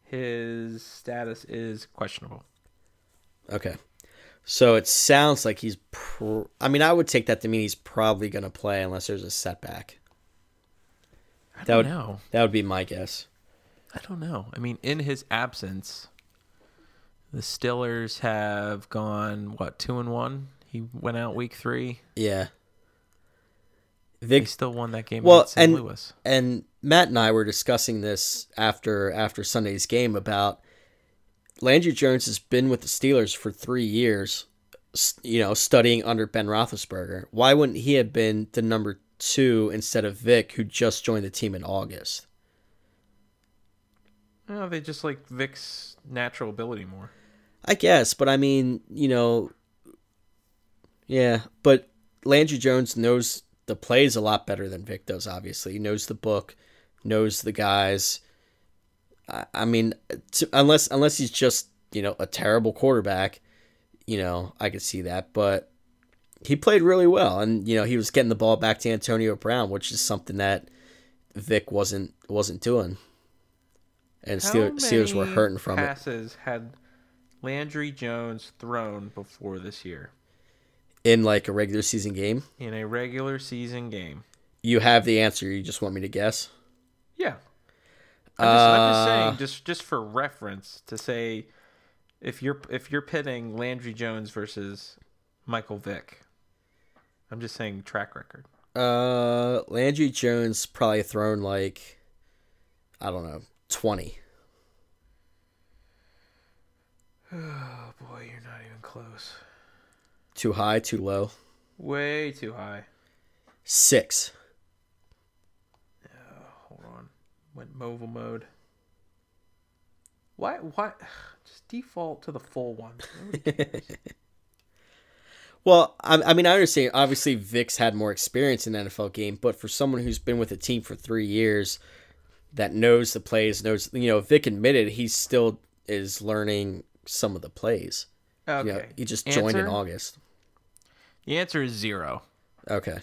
His status is questionable. Okay. So it sounds like he's... I would take that to mean he's probably going to play unless there's a setback. I don't know. That would be my guess. I don't know. I mean, in his absence, the Steelers have gone, 2-1? He went out week 3. Yeah. They still won that game against St. Louis. And Matt and I were discussing this after Sunday's game about Landry Jones has been with the Steelers for 3 years, studying under Ben Roethlisberger. Why wouldn't he have been the number 2 instead of Vic, who just joined the team in August? Oh, they just like Vic's natural ability more. I guess, but I mean, yeah, but Landry Jones knows the plays a lot better than Vic does, obviously. He knows the book, knows the guys. I mean, unless he's just, a terrible quarterback, I could see that. But he played really well, and, he was getting the ball back to Antonio Brown, which is something that Vic wasn't doing. And Steelers were hurting from it. Passes had Landry Jones thrown before this year? In like a regular season game? In a regular season game. You have the answer. You just want me to guess? Yeah. I'm just saying, just for reference, to say if you're pitting Landry Jones versus Michael Vick, I'm just saying track record. Landry Jones probably thrown like, I don't know, 20. Oh boy, you're not even close. Too high, too low? Way too high. 6. Oh, hold on. Went mobile mode. Why? Just default to the full one. Well, I mean, I understand. Obviously, Vic's had more experience in the NFL game, but for someone who's been with the team for 3 years, that knows the plays, Vic admitted he still is learning some of the plays. Okay. He just joined in August. The answer is 0. Okay.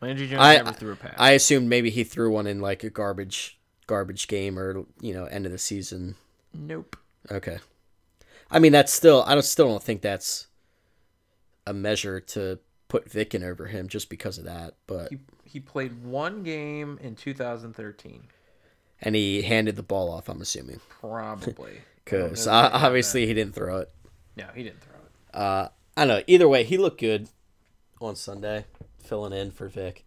Landry Jones never threw a pass. I assumed maybe he threw one in like a garbage game or end of the season. Nope. Okay. I mean, I still don't think that's a measure to put Vic in over him just because of that. But he played one game in 2013, and he handed the ball off. I'm assuming probably because obviously he didn't throw it. No, he didn't throw it. I don't know. Either way, he looked good on Sunday, filling in for Vic.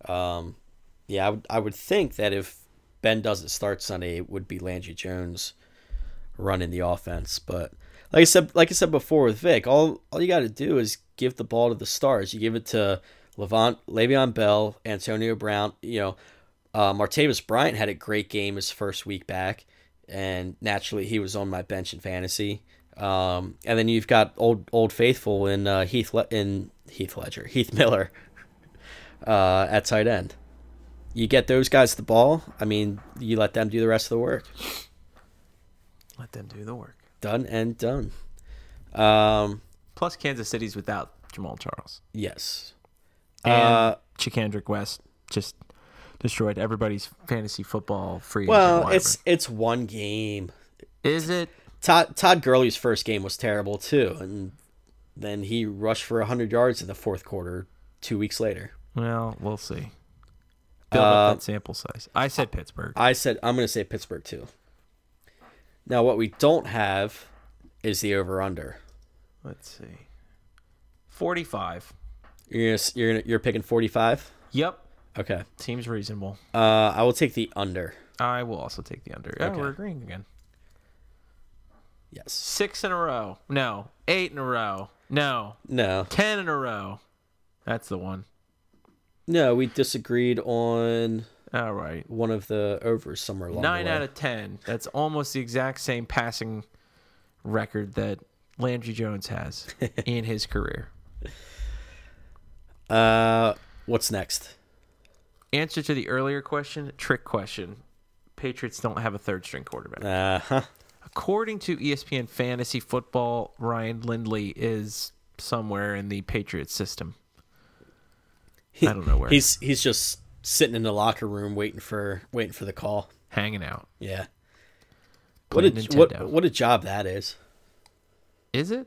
Yeah, I would think that if Ben doesn't start Sunday, it would be Landry Jones running the offense. But like I said before with Vic, all you got to do is give the ball to the stars. You give it to Le'Veon Bell, Antonio Brown. Martavis Bryant had a great game his first week back, and naturally he was on my bench in fantasy. And then you've got old faithful in Heath Miller at tight end. You get those guys the ball. I mean, you let them do the rest of the work. Let them do the work. Done and done. Plus, Kansas City's without Jamal Charles. Yes. And Chikandrick West just destroyed everybody's fantasy football free. Well, it's one game. Is it? Todd Gurley's first game was terrible too, and then he rushed for 100 yards in the fourth quarter 2 weeks later. Well, we'll see. Build up that sample size. I said Pittsburgh. I'm going to say Pittsburgh too. Now, what we don't have is the over/under. Let's see. 45. You're picking 45? Yep. Okay. Seems reasonable. I will take the under. I will also take the under. Okay. Oh, we're agreeing again. Yes. 6 in a row. No. 8 in a row. No. 10 in a row. That's the one. No, we disagreed on all right. one of the overs somewhere along the way. 9 out of 10. That's almost the exact same passing record that Landry Jones has in his career. What's next? Answer to the earlier question, trick question. Patriots don't have a third string quarterback. Uh-huh. According to ESPN Fantasy Football, Ryan Lindley is somewhere in the Patriots system. I don't know where. He's just sitting in the locker room waiting for the call. Hanging out. Yeah. What a job that is. Is it?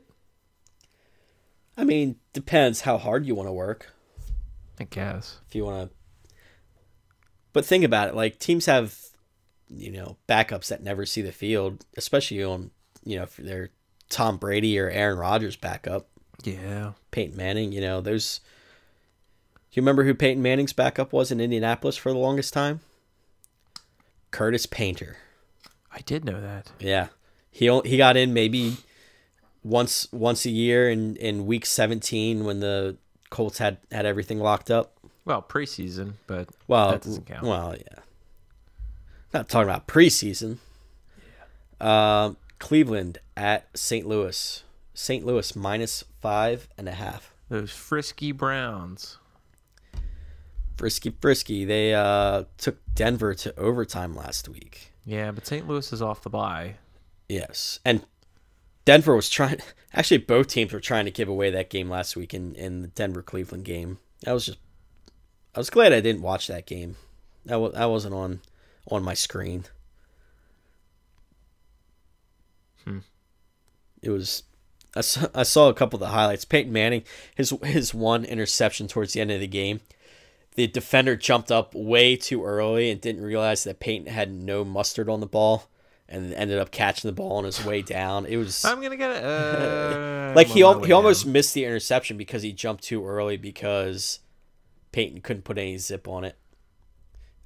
I mean, depends how hard you want to work. I guess. If you want to. But think about it. Like, teams have, backups that never see the field, especially on, if they're Tom Brady or Aaron Rodgers backup. Yeah. Peyton Manning, those. Do you remember who Peyton Manning's backup was in Indianapolis for the longest time? Curtis Painter. I did know that. Yeah. He got in maybe once a year in week 17 when the Colts had everything locked up. Well, preseason, but Well, that doesn't count. well, yeah. Not talking about preseason. Cleveland at St. Louis. St. Louis -5.5. Those frisky Browns. Frisky. They took Denver to overtime last week. Yeah, but St. Louis is off the bye. Yes, and Denver was trying. Actually, both teams were trying to give away that game last week in the Denver-Cleveland game. I was glad I didn't watch that game. I wasn't on my screen. It was. I saw a couple of the highlights. Peyton Manning, his one interception towards the end of the game. The defender jumped up way too early and didn't realize that Peyton had no mustard on the ball, and ended up catching the ball on his way down. It was. I'm gonna get it. Like he almost missed the interception because he jumped too early because Peyton couldn't put any zip on it.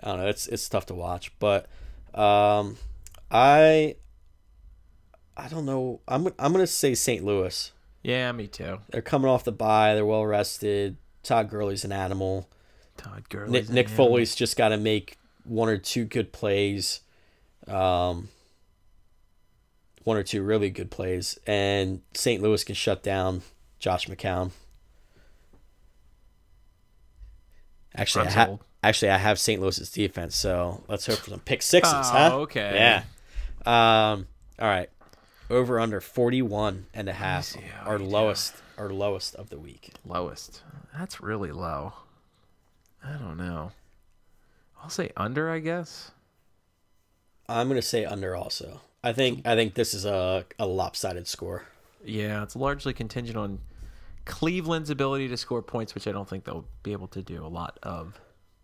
I don't know. It's tough to watch, but I don't know. I'm gonna say St. Louis. Yeah, me too. They're coming off the bye. They're well rested. Todd Gurley's an animal. Todd Gurley's Nick Foley's just got to make one or two good plays. One or two really good plays, and St. Louis can shut down Josh McCown. Actually, I have St. Louis's defense, so let's hope for some pick sixes, huh? Okay. Yeah. All right. Over under 41.5. Our lowest of the week. Lowest. That's really low. I don't know. I'll say under, I guess. I'm gonna say under also. I think this is a lopsided score. Yeah, it's largely contingent on Cleveland's ability to score points, which I don't think they'll be able to do a lot of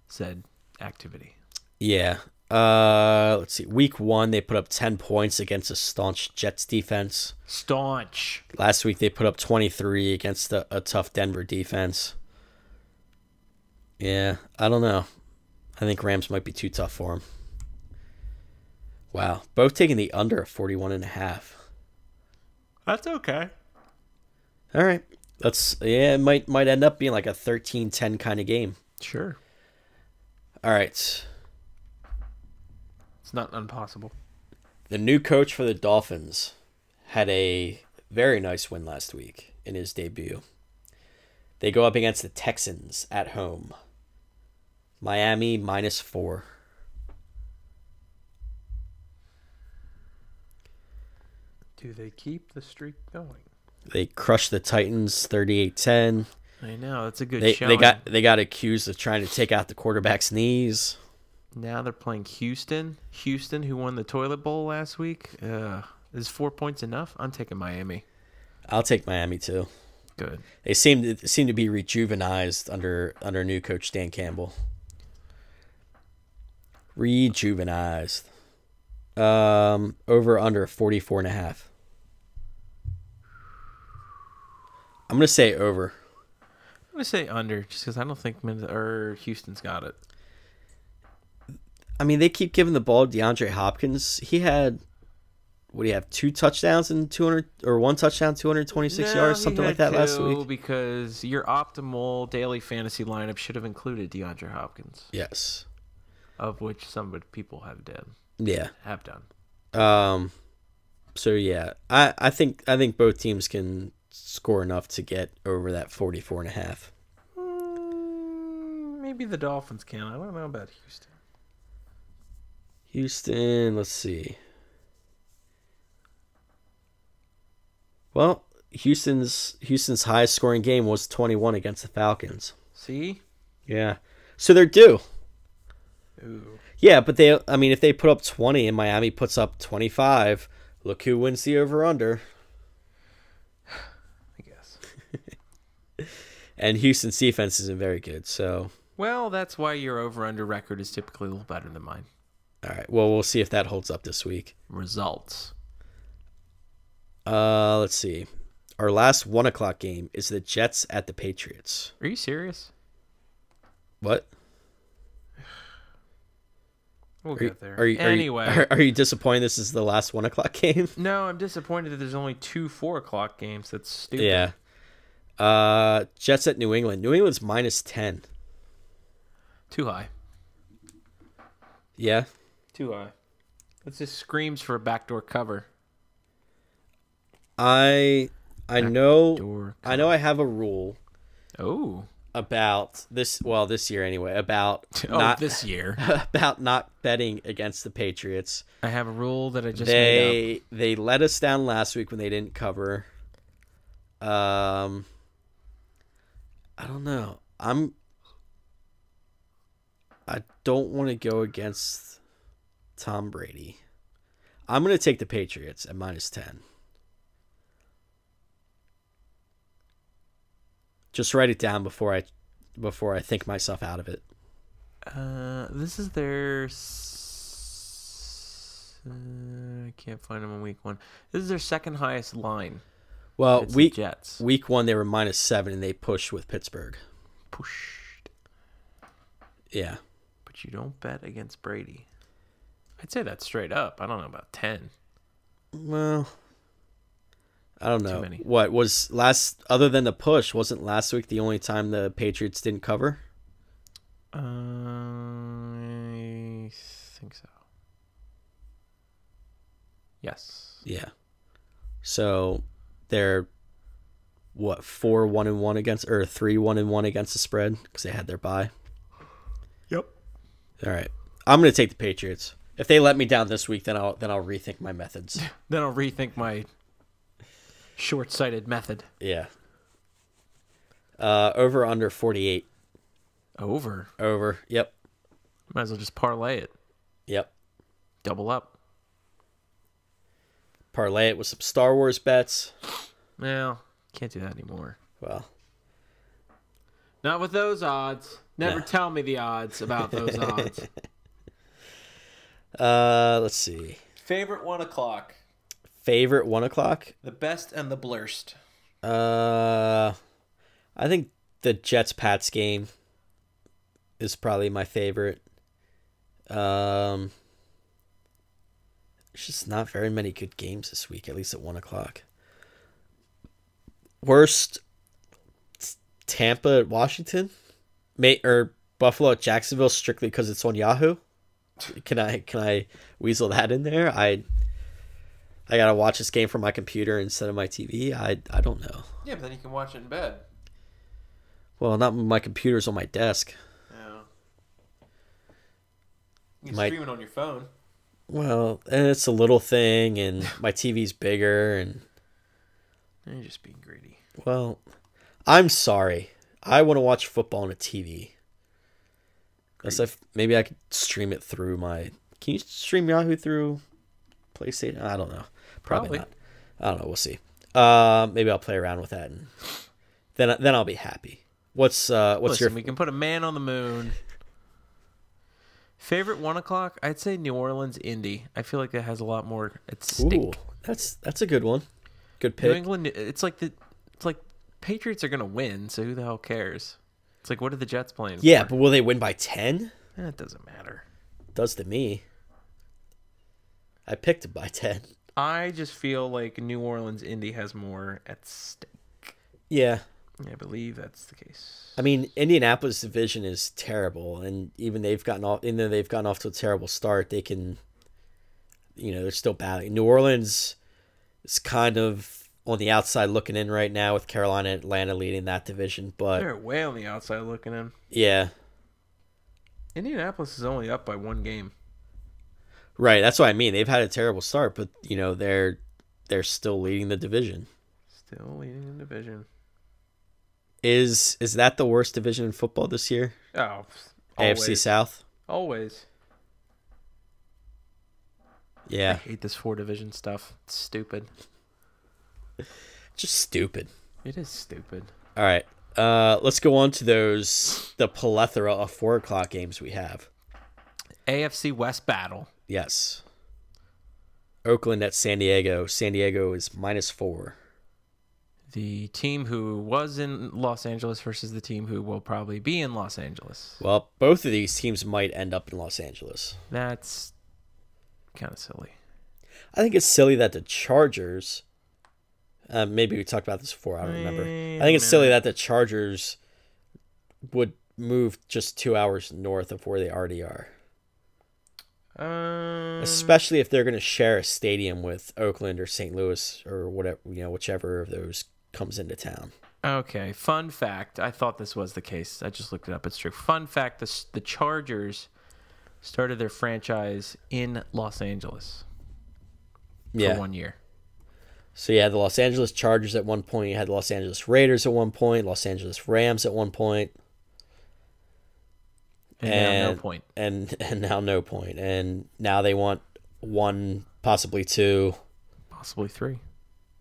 said activity. Yeah. Let's see. Week 1, they put up 10 points against a staunch Jets defense. Staunch. Last week, they put up 23 against a tough Denver defense. Yeah, I don't know. I think Rams might be too tough for them. Wow. Both taking the under at 41.5. That's okay. All right. It might end up being like a 13-10 kind of game. Sure. All right. It's not impossible. The new coach for the Dolphins had a very nice win last week in his debut. They go up against the Texans at home. Miami -4. Do they keep the streak going? They crushed the Titans 38-10. I know, that's a good They showing. they got accused of trying to take out the quarterback's knees. Now they're playing Houston. Houston, who won the toilet bowl last week. Is 4 points enough? I'm taking Miami. I'll take Miami too. Good. They seem to be rejuvenized under new coach Dan Campbell. Rejuvenized. Over under 44.5. I'm gonna say over. I'm gonna say under, just because I don't think Houston's got it. I mean, they keep giving the ball to DeAndre Hopkins. He had, what do you have, 2 touchdowns and 200 or 1 touchdown, 226 yards, something like that last week. Because your optimal daily fantasy lineup should have included DeAndre Hopkins. Yes. Of which some people have done. Yeah. Have done. So yeah, I think both teams can score enough to get over that 44.5. Maybe the Dolphins can. I don't know about Houston. Houston, let's see. Well, Houston's highest scoring game was 21 against the Falcons. See? Yeah. So they're due. Ooh. Yeah, but if they put up 20 and Miami puts up 25, look who wins the over-under. I guess. And Houston's defense isn't very good, so. Well, that's why your over-under record is typically a little better than mine. All right. Well, we'll see if that holds up this week. Results. Let's see. Our last 1:00 game is the Jets at the Patriots. Are you serious? What? We'll get there. Anyway, are you disappointed this is the last 1 o'clock game? No, I'm disappointed that there's only 2 4 o'clock games. That's stupid. Yeah. Jets at New England. New England's -10. Too high. Yeah. Too high. It just screams for a backdoor cover. I know I have a rule. Oh. About this, well, this year anyway, about this year. About not betting against the Patriots. I have a rule that I just made up. They let us down last week when they didn't cover. I don't know. I don't want to go against Tom Brady. I'm going to take the Patriots at -10. Just write it down before I think myself out of it. This is their. I can't find them on week 1. This is their second highest line. Well, Jets. Week 1 they were -7 and they pushed with Pittsburgh. Pushed. Yeah. But you don't bet against Brady. I'd say that straight up. I don't know about 10. Well, I don't know. Too many. What was other than the push, wasn't last week the only time the Patriots didn't cover? I think so. Yes. Yeah. So they're 4-1-1 against, or 3-1-1 against the spread because they had their bye. Yep. All right. I'm going to take the Patriots. If they let me down this week, then I'll rethink my methods. Then I'll rethink my short-sighted method. Yeah. Over under 48. Over. Yep. Might as well just parlay it. Yep. Double up. Parlay it with some Star Wars bets. Well, can't do that anymore. Well. Not with those odds. Never tell me the odds about those odds. Let's see. Favorite 1 o'clock. Favorite 1 o'clock? The best and the blurst. I think the Jets-Pats game is probably my favorite. There's just not very many good games this week, at least at 1 o'clock. Worst, Tampa at Washington? Or Buffalo at Jacksonville strictly because it's on Yahoo? Can I weasel that in there? I gotta watch this game from my computer instead of my TV. I don't know. Yeah, but then you can watch it in bed. Well, not when my computer's on my desk. Yeah. You can stream it on your phone. Well, and it's a little thing, and my TV's bigger, and You're just being greedy. Well, I'm sorry. I want to watch football on a TV. Maybe I could stream it through my... Can you stream Yahoo through PlayStation? I don't know. Probably not. I don't know. We'll see. Maybe I'll play around with that, and then I'll be happy. Listen, we can put a man on the moon. Favorite 1 o'clock? I'd say New Orleans Indy. I feel like that has a lot more at stake. Ooh, that's a good one. Good pick. New England. It's like Patriots are gonna win, so who the hell cares? It's like, what are the Jets playing for? Yeah, but will they win by 10? It doesn't matter. It does to me. I picked it by 10. I just feel like New Orleans Indy has more at stake. Yeah. I believe that's the case. I mean, Indianapolis division is terrible, and even they've gotten off to a terrible start, they can, they're still battling. New Orleans is kind of on the outside looking in right now with Carolina and Atlanta leading that division, but they're way on the outside looking in. Yeah. Indianapolis is only up by 1 game. Right, that's what I mean. They've had a terrible start, but they're still leading the division. Still leading the division. Is that the worst division in football this year? Oh, always. AFC South? Always. Yeah. I hate this 4 division stuff. It's stupid. Just stupid. It is stupid. All right. Let's go on to the plethora of 4 o'clock games we have. AFC West battle. Yes. Oakland at San Diego. San Diego is -4. The team who was in Los Angeles versus the team who will probably be in Los Angeles. Well, both of these teams might end up in Los Angeles. That's kind of silly. I think it's silly that the Chargers. Maybe we talked about this before. I don't remember. I think it's silly that the Chargers would move just 2 hours north of where they already are. Especially if they're going to share a stadium with Oakland or St. Louis or whatever, whichever of those comes into town. Okay, fun fact. I thought this was the case. I just looked it up. It's true. Fun fact, the Chargers started their franchise in Los Angeles for 1 year. So you had the Los Angeles Chargers at one point. You had the Los Angeles Raiders at one point. Los Angeles Rams at one point. And now no point. And now no point. And now they want 1, possibly 2. Possibly 3.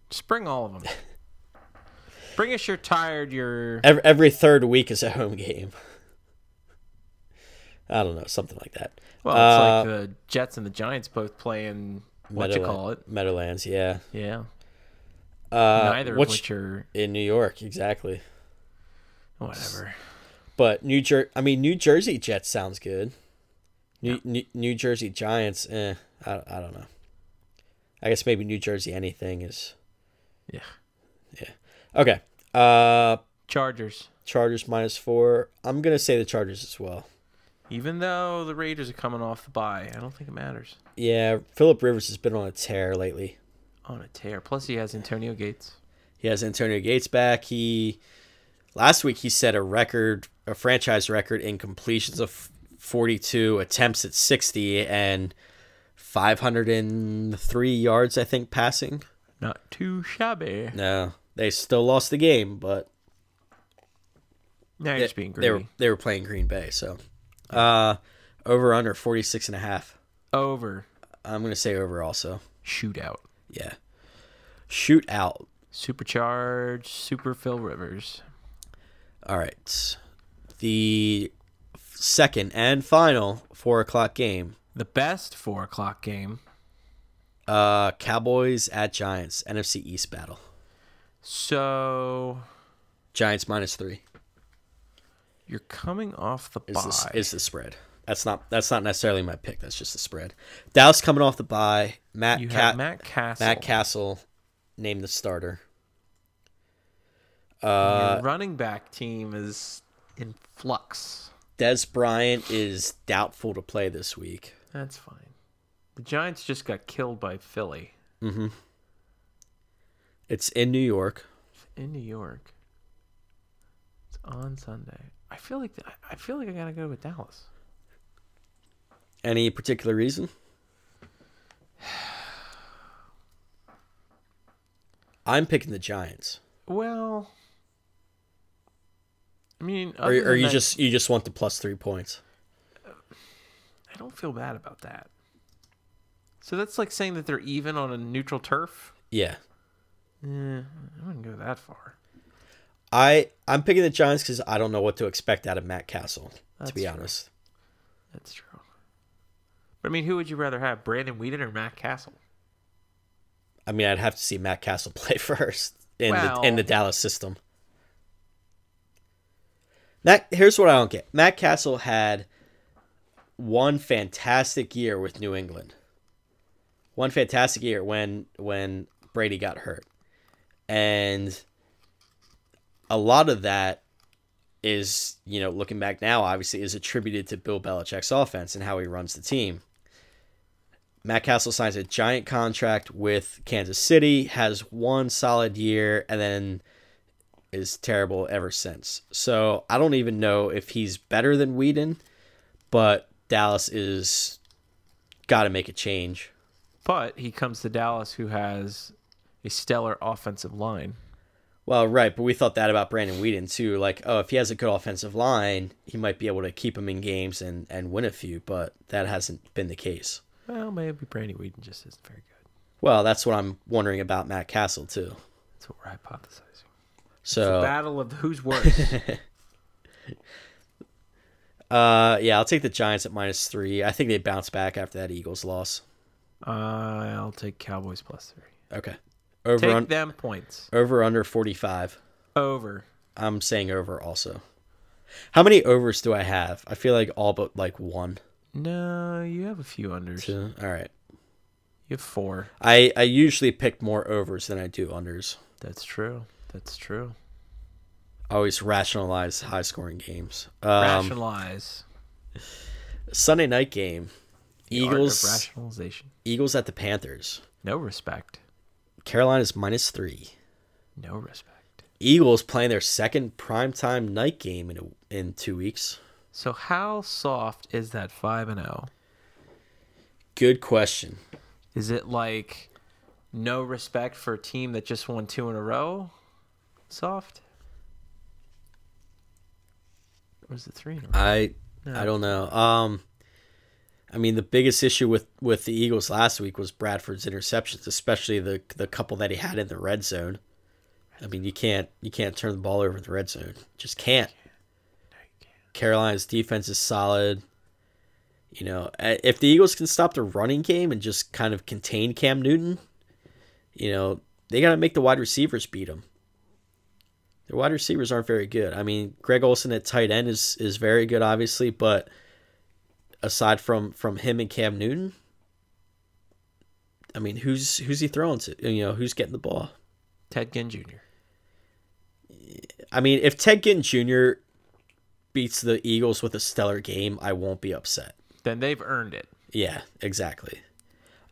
Just bring all of them. Bring us your tired, your... Every third week is a home game. I don't know, something like that. Well, it's like the Jets and the Giants both playing, Meadowlands, yeah. Yeah. Neither of which are... In New York, exactly. Whatever. But New Jersey Jets sounds good. New Jersey Giants, I don't know. I guess maybe New Jersey anything is... Yeah. Okay. Chargers. Chargers -4. I'm going to say the Chargers as well. Even though the Raiders are coming off the bye, I don't think it matters. Yeah, Phillip Rivers has been on a tear lately. On a tear. Plus, he has Antonio Gates. He has Antonio Gates back. Last week he set a franchise record in completions of 42, attempts at 60, and 503 yards, I think, passing. Not too shabby. No, they still lost the game, but now you're just being greedy. They were playing Green Bay, so over under 46.5. Over. I'm gonna say over also. Shootout. Yeah. Shootout. Supercharged, Super Phil Rivers. All right. The second and final 4:00 game. The best 4:00 game. Cowboys at Giants, NFC East battle. So Giants -3. You're coming off the bye. Is the spread. That's not necessarily my pick. That's just the spread. Dallas coming off the bye. Matt Castle. Matt Castle named the starter. Your running back team is in flux. Des Bryant is doubtful to play this week. That's fine. The Giants just got killed by Philly. Mm-hmm. It's in New York. In New York. It's on Sunday. I feel like I gotta go with Dallas. Any particular reason? I'm picking the Giants. Well, I mean, or you just want the +3 points. I don't feel bad about that. So that's like saying that they're even on a neutral turf? Yeah. I wouldn't go that far. I'm picking the Giants because I don't know what to expect out of Matt Castle, to be honest. That's true. But I mean, who would you rather have, Brandon Weeden or Matt Castle? I mean, I'd have to see Matt Castle play first in the Dallas system. Here's what I don't get. Matt Castle had one fantastic year with New England. One fantastic year when Brady got hurt. And a lot of that is, looking back now, obviously, is attributed to Bill Belichick's offense and how he runs the team. Matt Castle signs a giant contract with Kansas City, has one solid year, and then is terrible ever since. So I don't even know if he's better than Weeden, but Dallas is got to make a change. But he comes to Dallas, who has a stellar offensive line. Well, right, but we thought that about Brandon Weeden too. Like, if he has a good offensive line, he might be able to keep him in games and win a few, but that hasn't been the case. Well, maybe Brandon Weeden just isn't very good. Well, that's what I'm wondering about Matt Castle too. That's what we're hypothesizing. So, it's a battle of who's worse. Yeah, I'll take the Giants at -3. I think they bounce back after that Eagles loss. I'll take Cowboys +3. Okay. Take them points. Over under 45. Over. I'm saying over also. How many overs do I have? I feel like all but like one. No, you have a few unders. Two. All right. You have 4. I usually pick more overs than I do unders. That's true. That's true. I always rationalize high-scoring games. Rationalize. Sunday night game. The art of rationalization. Eagles at the Panthers. No respect. Carolina's -3. No respect. Eagles playing their second primetime night game in 2 weeks. So how soft is that 5-0? Good question. Is it like no respect for a team that just won 2 in a row? Soft? Or is it 3 in a row? I don't know. I mean, the biggest issue with the Eagles last week was Bradford's interceptions, especially the couple that he had in the red zone. I mean, you can't turn the ball over in the red zone. Just can't. No, you can't. Carolina's defense is solid. You know, if the Eagles can stop the running game and just kind of contain Cam Newton, you know, they got to make the wide receivers beat them. The wide receivers aren't very good. I mean, Greg Olsen at tight end is very good, obviously, but aside from him and Cam Newton, I mean, who's he throwing to? You know, who's getting the ball? Ted Ginn Jr. I mean, if Ted Ginn Jr. beats the Eagles with a stellar game, I won't be upset. Then they've earned it. Yeah, exactly.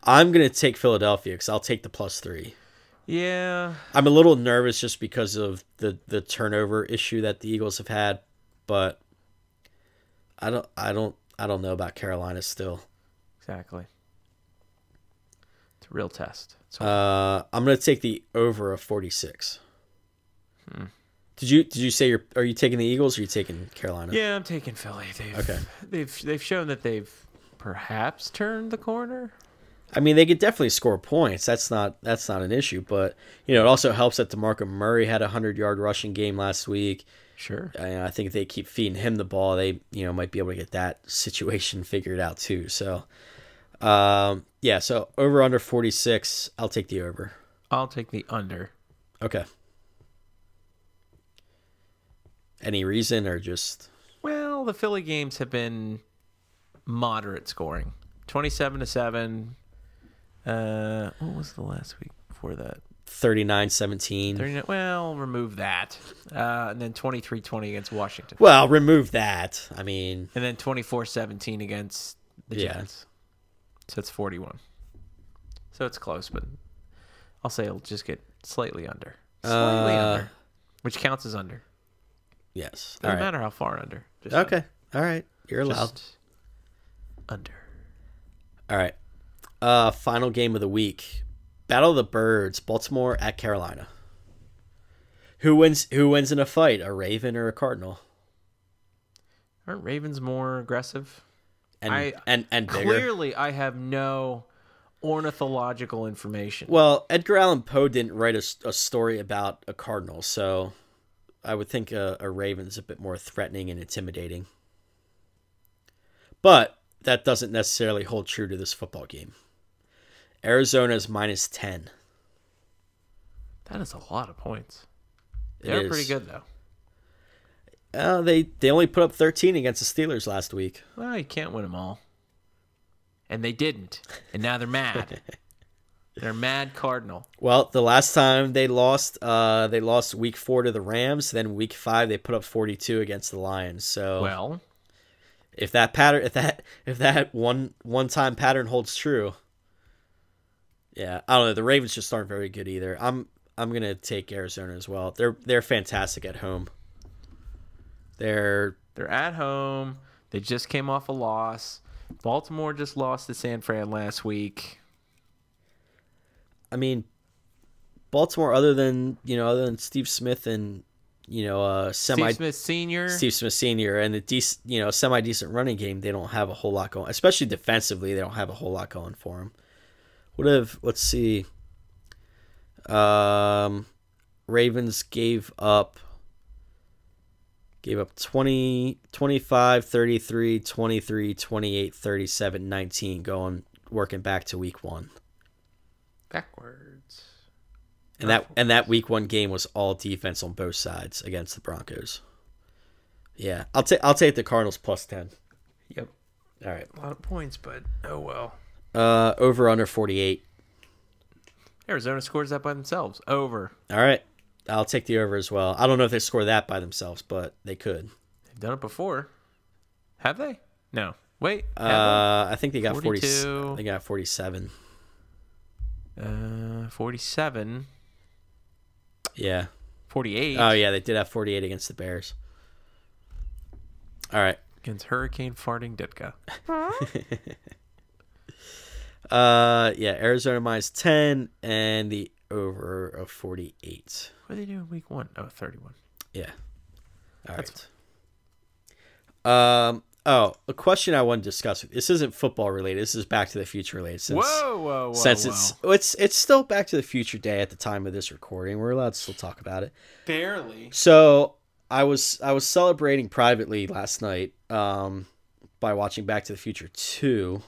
I'm going to take Philadelphia because I'll take the +3. Yeah. I'm a little nervous just because of the turnover issue that the Eagles have had, but I don't know about Carolina still. Exactly. It's a real test. I'm going to take the over of 46. Did you say are you taking the Eagles or are you taking Carolina? Yeah, I'm taking Philly. They've shown that they've perhaps turned the corner. I mean, they could definitely score points. That's not an issue, but you know, it also helps that DeMarco Murray had a 100-yard rushing game last week. Sure. And I think if they keep feeding him the ball, they might be able to get that situation figured out too. So, yeah. So over under 46, I'll take the over. I'll take the under. Okay. Any reason or just? Well, the Philly games have been moderate scoring, 27-7. What was the last week before that? 39-17. 39. Well, remove that. And then 23-20 against Washington. Well, remove that. I mean. And then 24-17 against the Jets. So it's 41. So it's close, but I'll say it'll just get slightly under. Slightly under. Which counts as under. Yes. Doesn't matter how far under. Just okay. Under. All right. You're allowed. Just under. All right. Final game of the week. Battle of the Birds, Baltimore at Carolina. Who wins in a fight, a Raven or a Cardinal? Aren't Ravens more aggressive? And bigger? Clearly, I have no ornithological information. Well, Edgar Allan Poe didn't write a story about a Cardinal, so I would think a Raven's a bit more threatening and intimidating. But that doesn't necessarily hold true to this football game. Arizona's -10. That is a lot of points. They're pretty good, though. They only put up 13 against the Steelers last week. Well, you can't win them all. And they didn't. And now they're mad. They're mad Cardinal. Well, the last time they lost week 4 to the Rams. Then week 5 they put up 42 against the Lions. So well, if that pattern, if that one-time pattern holds true, yeah, I don't know. The Ravens just aren't very good either. I'm gonna take Arizona as well. They're fantastic at home. They're at home. They just came off a loss. Baltimore just lost to San Fran last week. I mean, Baltimore, other than Steve Smith and Steve Smith Senior, and the semi decent running game, they don't have a whole lot going. Especially defensively, they don't have a whole lot going for them. Let's see. Ravens gave up 20, 25, 33, 23, 28, 37, 19 working back to week 1. Backwards. And that week 1 game was all defense on both sides against the Broncos. Yeah, I'll take the Cardinals plus 10. Yep. All right. A lot of points, but oh well. Over under 48. Arizona scores that by themselves. Over. All right. I'll take the over as well. I don't know if they score that by themselves, but they could. They've done it before. Have they? No. Wait. I think they got 42. They got 47. 47. Yeah. 48. Oh yeah, they did have 48 against the Bears. All right. Against Hurricane Farting Ditka. Yeah, Arizona minus 10 and the over of 48. What did they do in week 1? Oh, 31. Yeah. All right. A question I want to discuss. This isn't football related. This is Back to the Future related. Whoa. It's still Back to the Future Day at the time of this recording. We're allowed to still talk about it. Barely. So I was celebrating privately last night by watching Back to the Future 2.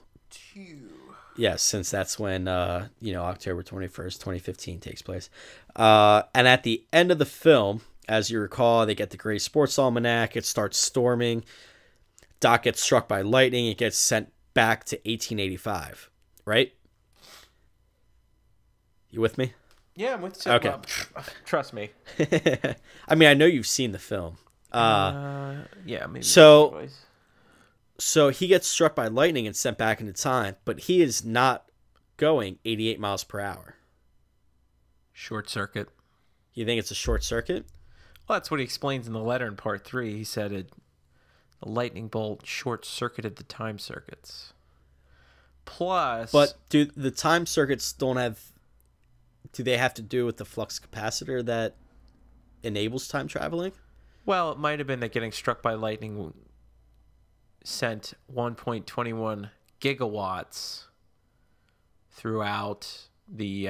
Yes, since that's when October 21st, 2015 takes place. And at the end of the film, as you recall, they get the Gray Sports Almanac. It starts storming. Doc gets struck by lightning. It gets sent back to 1885. Right? You with me? Yeah, I'm with you. Okay. Well, trust me. I mean, I know you've seen the film. Yeah, maybe. So he gets struck by lightning and sent back into time, but he is not going 88 miles per hour. Short circuit. You think it's a short circuit? Well, that's what he explains in the letter in part 3. He said a lightning bolt short-circuited the time circuits. Plus... But do the time circuits don't have... Do they have to do with the flux capacitor that enables time traveling? Well, it might have been that getting struck by lightning sent 1.21 gigawatts throughout the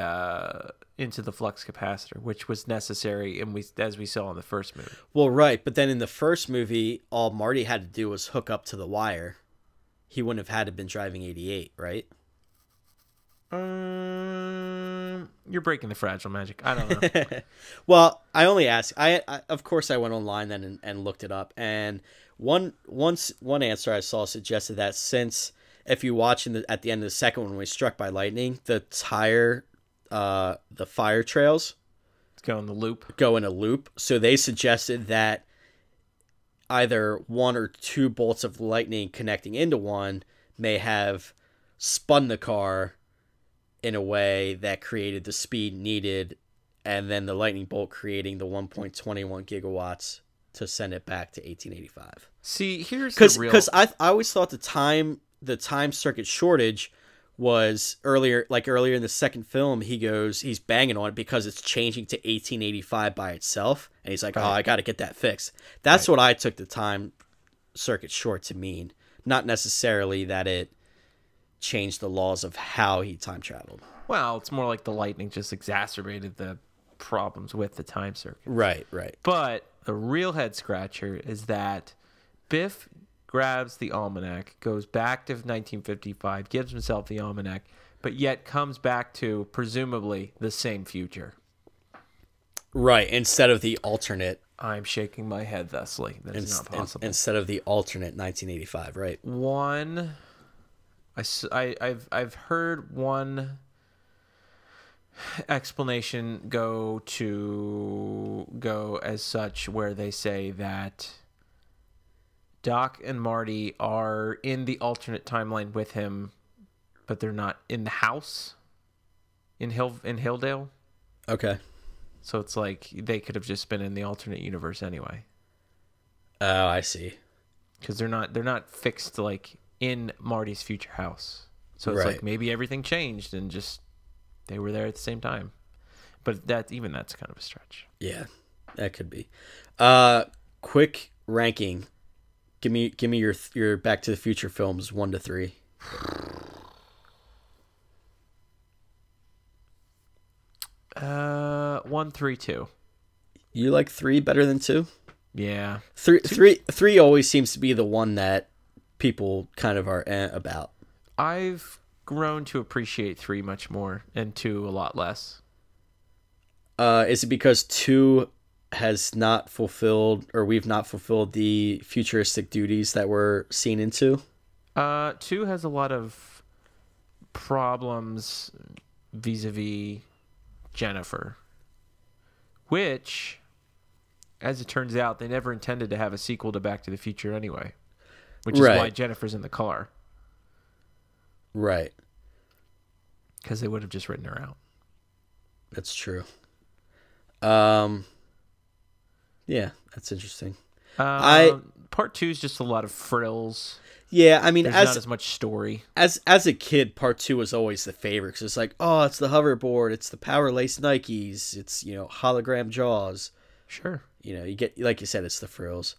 into the flux capacitor, which was necessary, and as we saw in the first movie. Well, right, but then in the first movie, all Marty had to do was hook up to the wire. He wouldn't have had to been driving 88, right? You're breaking the fragile magic. I don't know. Well, I only ask. I of course I went online then and looked it up, and one answer I saw suggested that since if you watch at the end of the second one when we struck by lightning, the fire trails go in a loop. So they suggested that either one or two bolts of lightning connecting into one may have spun the car in a way that created the speed needed, and then the lightning bolt creating the 1.21 gigawatts to send it back to 1885. See, here's because I always thought the time circuit shortage was earlier in the second film. He's banging on it because it's changing to 1885 by itself, and he's like, right. Oh, I got to get that fixed. That's right. What I took the time circuit short to mean, not necessarily that it changed the laws of how he time traveled. Well, it's more like the lightning just exacerbated the problems with the time circuit. Right. But the real head scratcher is that Biff grabs the almanac, goes back to 1955, gives himself the almanac, but yet comes back to presumably the same future. Right, instead of the alternate. I'm shaking my head thusly. That is not possible. Instead of the alternate 1985, right? I've heard one explanation go as such where they say that Doc and Marty are in the alternate timeline with him, but they're not in the house in Hilldale. Okay. So it's like they could have just been in the alternate universe anyway. Oh, I see. Because they're not fixed like in Marty's future house. So it's like maybe everything changed and just they were there at the same time. But that's kind of a stretch. Yeah, that could be. Quick ranking. Give me your Back to the Future films 1 to 3. 1, 3, 2. You like 3 better than 2? Yeah. 3 always seems to be the one that people kind of are about. I've grown to appreciate 3 much more and 2 a lot less. Is it because 2 has not fulfilled, or we've not fulfilled the futuristic duties that we're seen into? 2 has a lot of problems vis-a-vis Jennifer, which, as it turns out, they never intended to have a sequel to Back to the Future anyway, which is why Jennifer's in the car. Right. Because they would have just written her out. That's true. Yeah, that's interesting. Part 2 is just a lot of frills. Yeah, I mean, There's not as much story. As a kid, part 2 was always the favorite because it's like, oh, it's the hoverboard, it's the power lace Nikes, it's hologram Jaws. Sure. You get, like you said, it's the frills.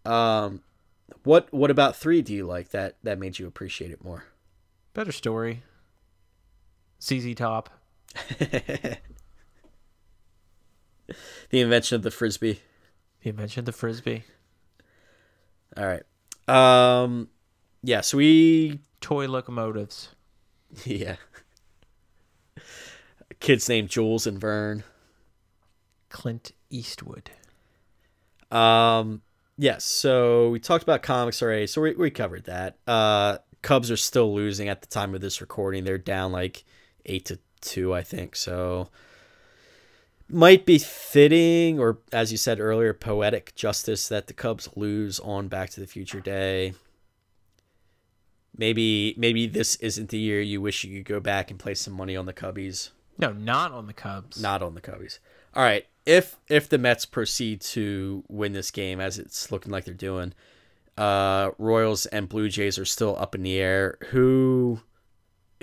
What about 3 do you like that made you appreciate it more? Better story. ZZ Top. The invention of the frisbee. The invention of the frisbee. All right. Yeah, so we... Toy locomotives. Yeah. Kids named Jules and Vern. Clint Eastwood. Yes, so we talked about comics already, so we covered that. Cubs are still losing at the time of this recording. They're down like 8-2, I think, so... Might be fitting, or as you said earlier, poetic justice that the Cubs lose on Back to the Future Day. Maybe this isn't the year you wish you could go back and place some money on the Cubbies. No, not on the Cubs. Not on the Cubbies. All right, if the Mets proceed to win this game, as it's looking like they're doing, Royals and Blue Jays are still up in the air. Who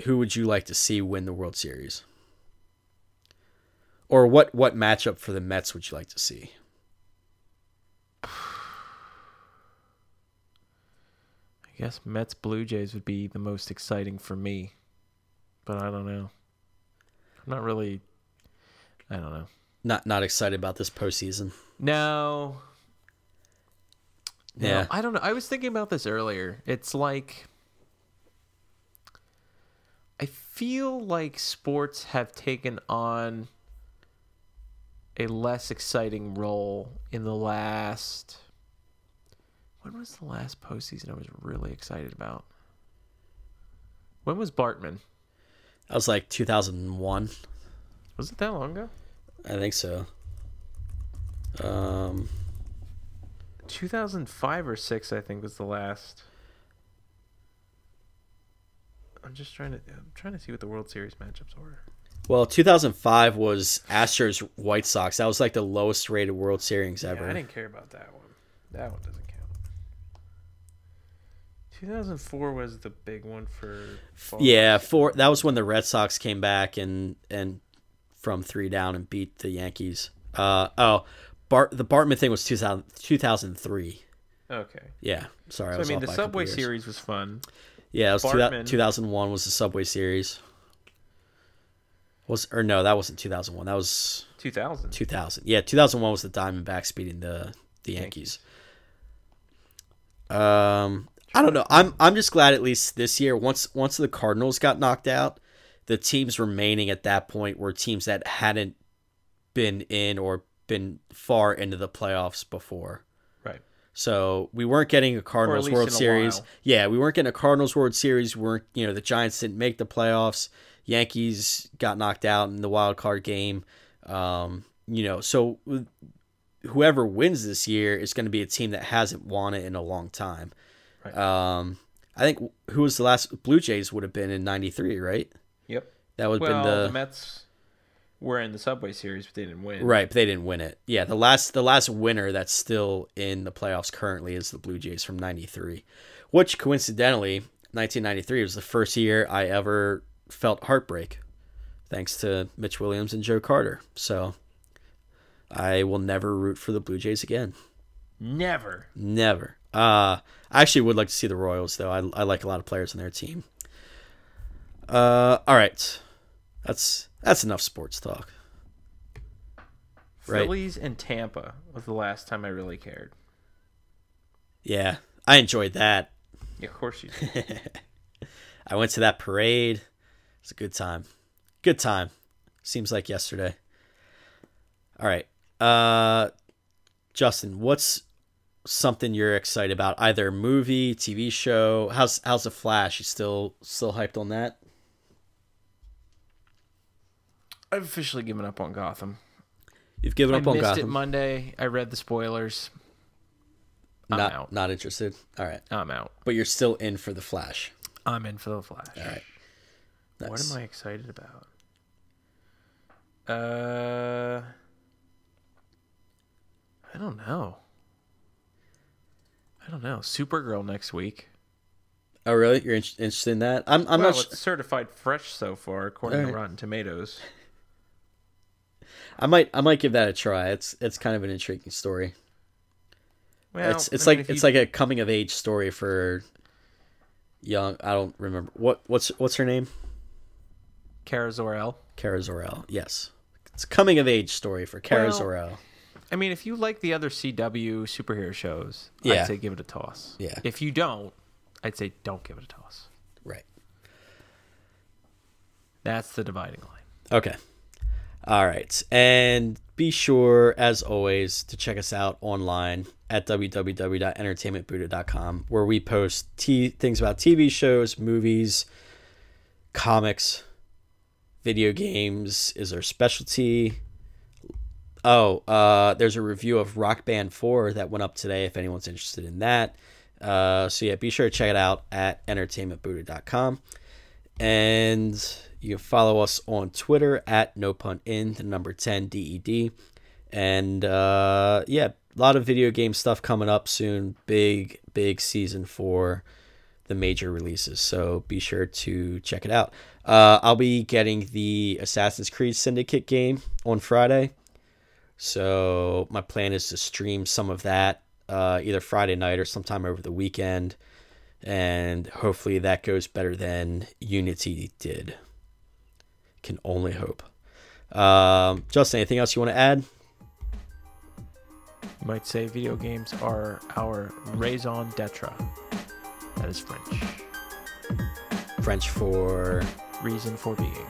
would you like to see win the World Series? Or what matchup for the Mets would you like to see? I guess Mets Blue Jays would be the most exciting for me. But I don't know. I'm not really... I don't know. Not excited about this postseason? No. Yeah. I don't know. I was thinking about this earlier. It's like... I feel like sports have taken on a less exciting role in the last... When was the last postseason I was really excited about? When was Bartman? That was like 2001. Was it that long ago? I think so. 2005 or 6, I think, was the last. I'm trying to see what the World Series matchups were. Well, 2005 was Astros White Sox. That was like the lowest rated World Series ever. Yeah, I didn't care about that one. That one doesn't count. 2004 was the big one for fall. Yeah, that was when the Red Sox came back and from 3 down and beat the Yankees. The Bartman thing was 2003. Okay. Yeah, sorry. So, I mean, the Subway Series was fun. Yeah, it was 2001 was the Subway Series. No, that wasn't 2001. That was 2000. 2000. Yeah, 2001 was the Diamondbacks beating the Yankees. I don't know. I'm just glad at least this year, once the Cardinals got knocked out, the teams remaining at that point were teams that hadn't been in or been far into the playoffs before. Right. So we weren't getting a Cardinals World Series. Yeah, we weren't getting a Cardinals World Series. We weren't, the Giants didn't make the playoffs. Yankees got knocked out in the wild card game. So whoever wins this year is going to be a team that hasn't won it in a long time. Right. I think who was the last? Blue Jays would have been in '93, right? Yep. That would have been the Mets were in the Subway Series, but they didn't win. Right, but they didn't win it. Yeah, the last winner that's still in the playoffs currently is the Blue Jays from '93, which coincidentally, 1993 was the first year I ever felt heartbreak, thanks to Mitch Williams and Joe Carter. So I will never root for the Blue Jays again. Never. I actually would like to see the Royals, though. I like a lot of players on their team. All right. That's enough sports talk. Right? Phillies and Tampa was the last time I really cared. Yeah, I enjoyed that. Yeah, of course you did. I went to that parade. It was a good time. Good time. Seems like yesterday. All right. Justin, what's something you're excited about? Either movie, TV show. How's the Flash? You still hyped on that? I've officially given up on Gotham. You've given up on Gotham. I missed it Monday. I read the spoilers. I'm out. Not interested. All right. I'm out. But you're still in for the Flash. I'm in for the Flash. All right. Nice. What am I excited about? I don't know. Supergirl next week. Oh, really? You're interested in that? I'm well, not. It's certified fresh so far, according to Rotten Tomatoes. I might give that a try. It's kind of an intriguing story. Well, it's like a coming of age story for young. I don't remember what's her name. Kara Zor-El. Kara Zor-El. Yes, it's a coming of age story for Kara Zor-El. I mean, if you like the other CW superhero shows, yeah. I'd say give it a toss. Yeah. If you don't, I'd say don't give it a toss. Right. That's the dividing line. Okay. All right. And be sure, as always, to check us out online at www.entertainmentbuddha.com, where we post things about TV shows, movies, comics, video games is our specialty. Oh, there's a review of Rock Band 4 that went up today if anyone's interested in that. So yeah, be sure to check it out at entertainmentbuddha.com. And you can follow us on Twitter at NoPuntIn, the number 10 DED. And yeah, a lot of video game stuff coming up soon. Big season for the major releases. So be sure to check it out. I'll be getting the Assassin's Creed Syndicate game on Friday. So my plan is to stream some of that either Friday night or sometime over the weekend. And hopefully that goes better than Unity did. Can only hope. Justin, anything else you want to add? You might say video games are our raison d'etre. That is French. French for? Reason for being.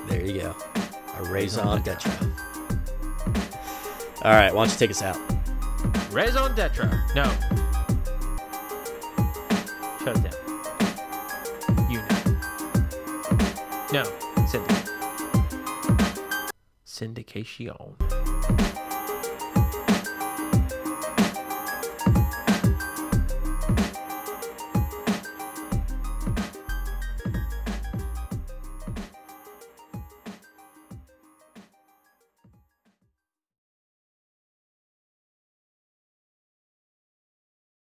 There you go. A raison d'etre. All right, why don't you take us out? Raison d'etre. No. Shut it down. You know. No. Syndicate. Syndication.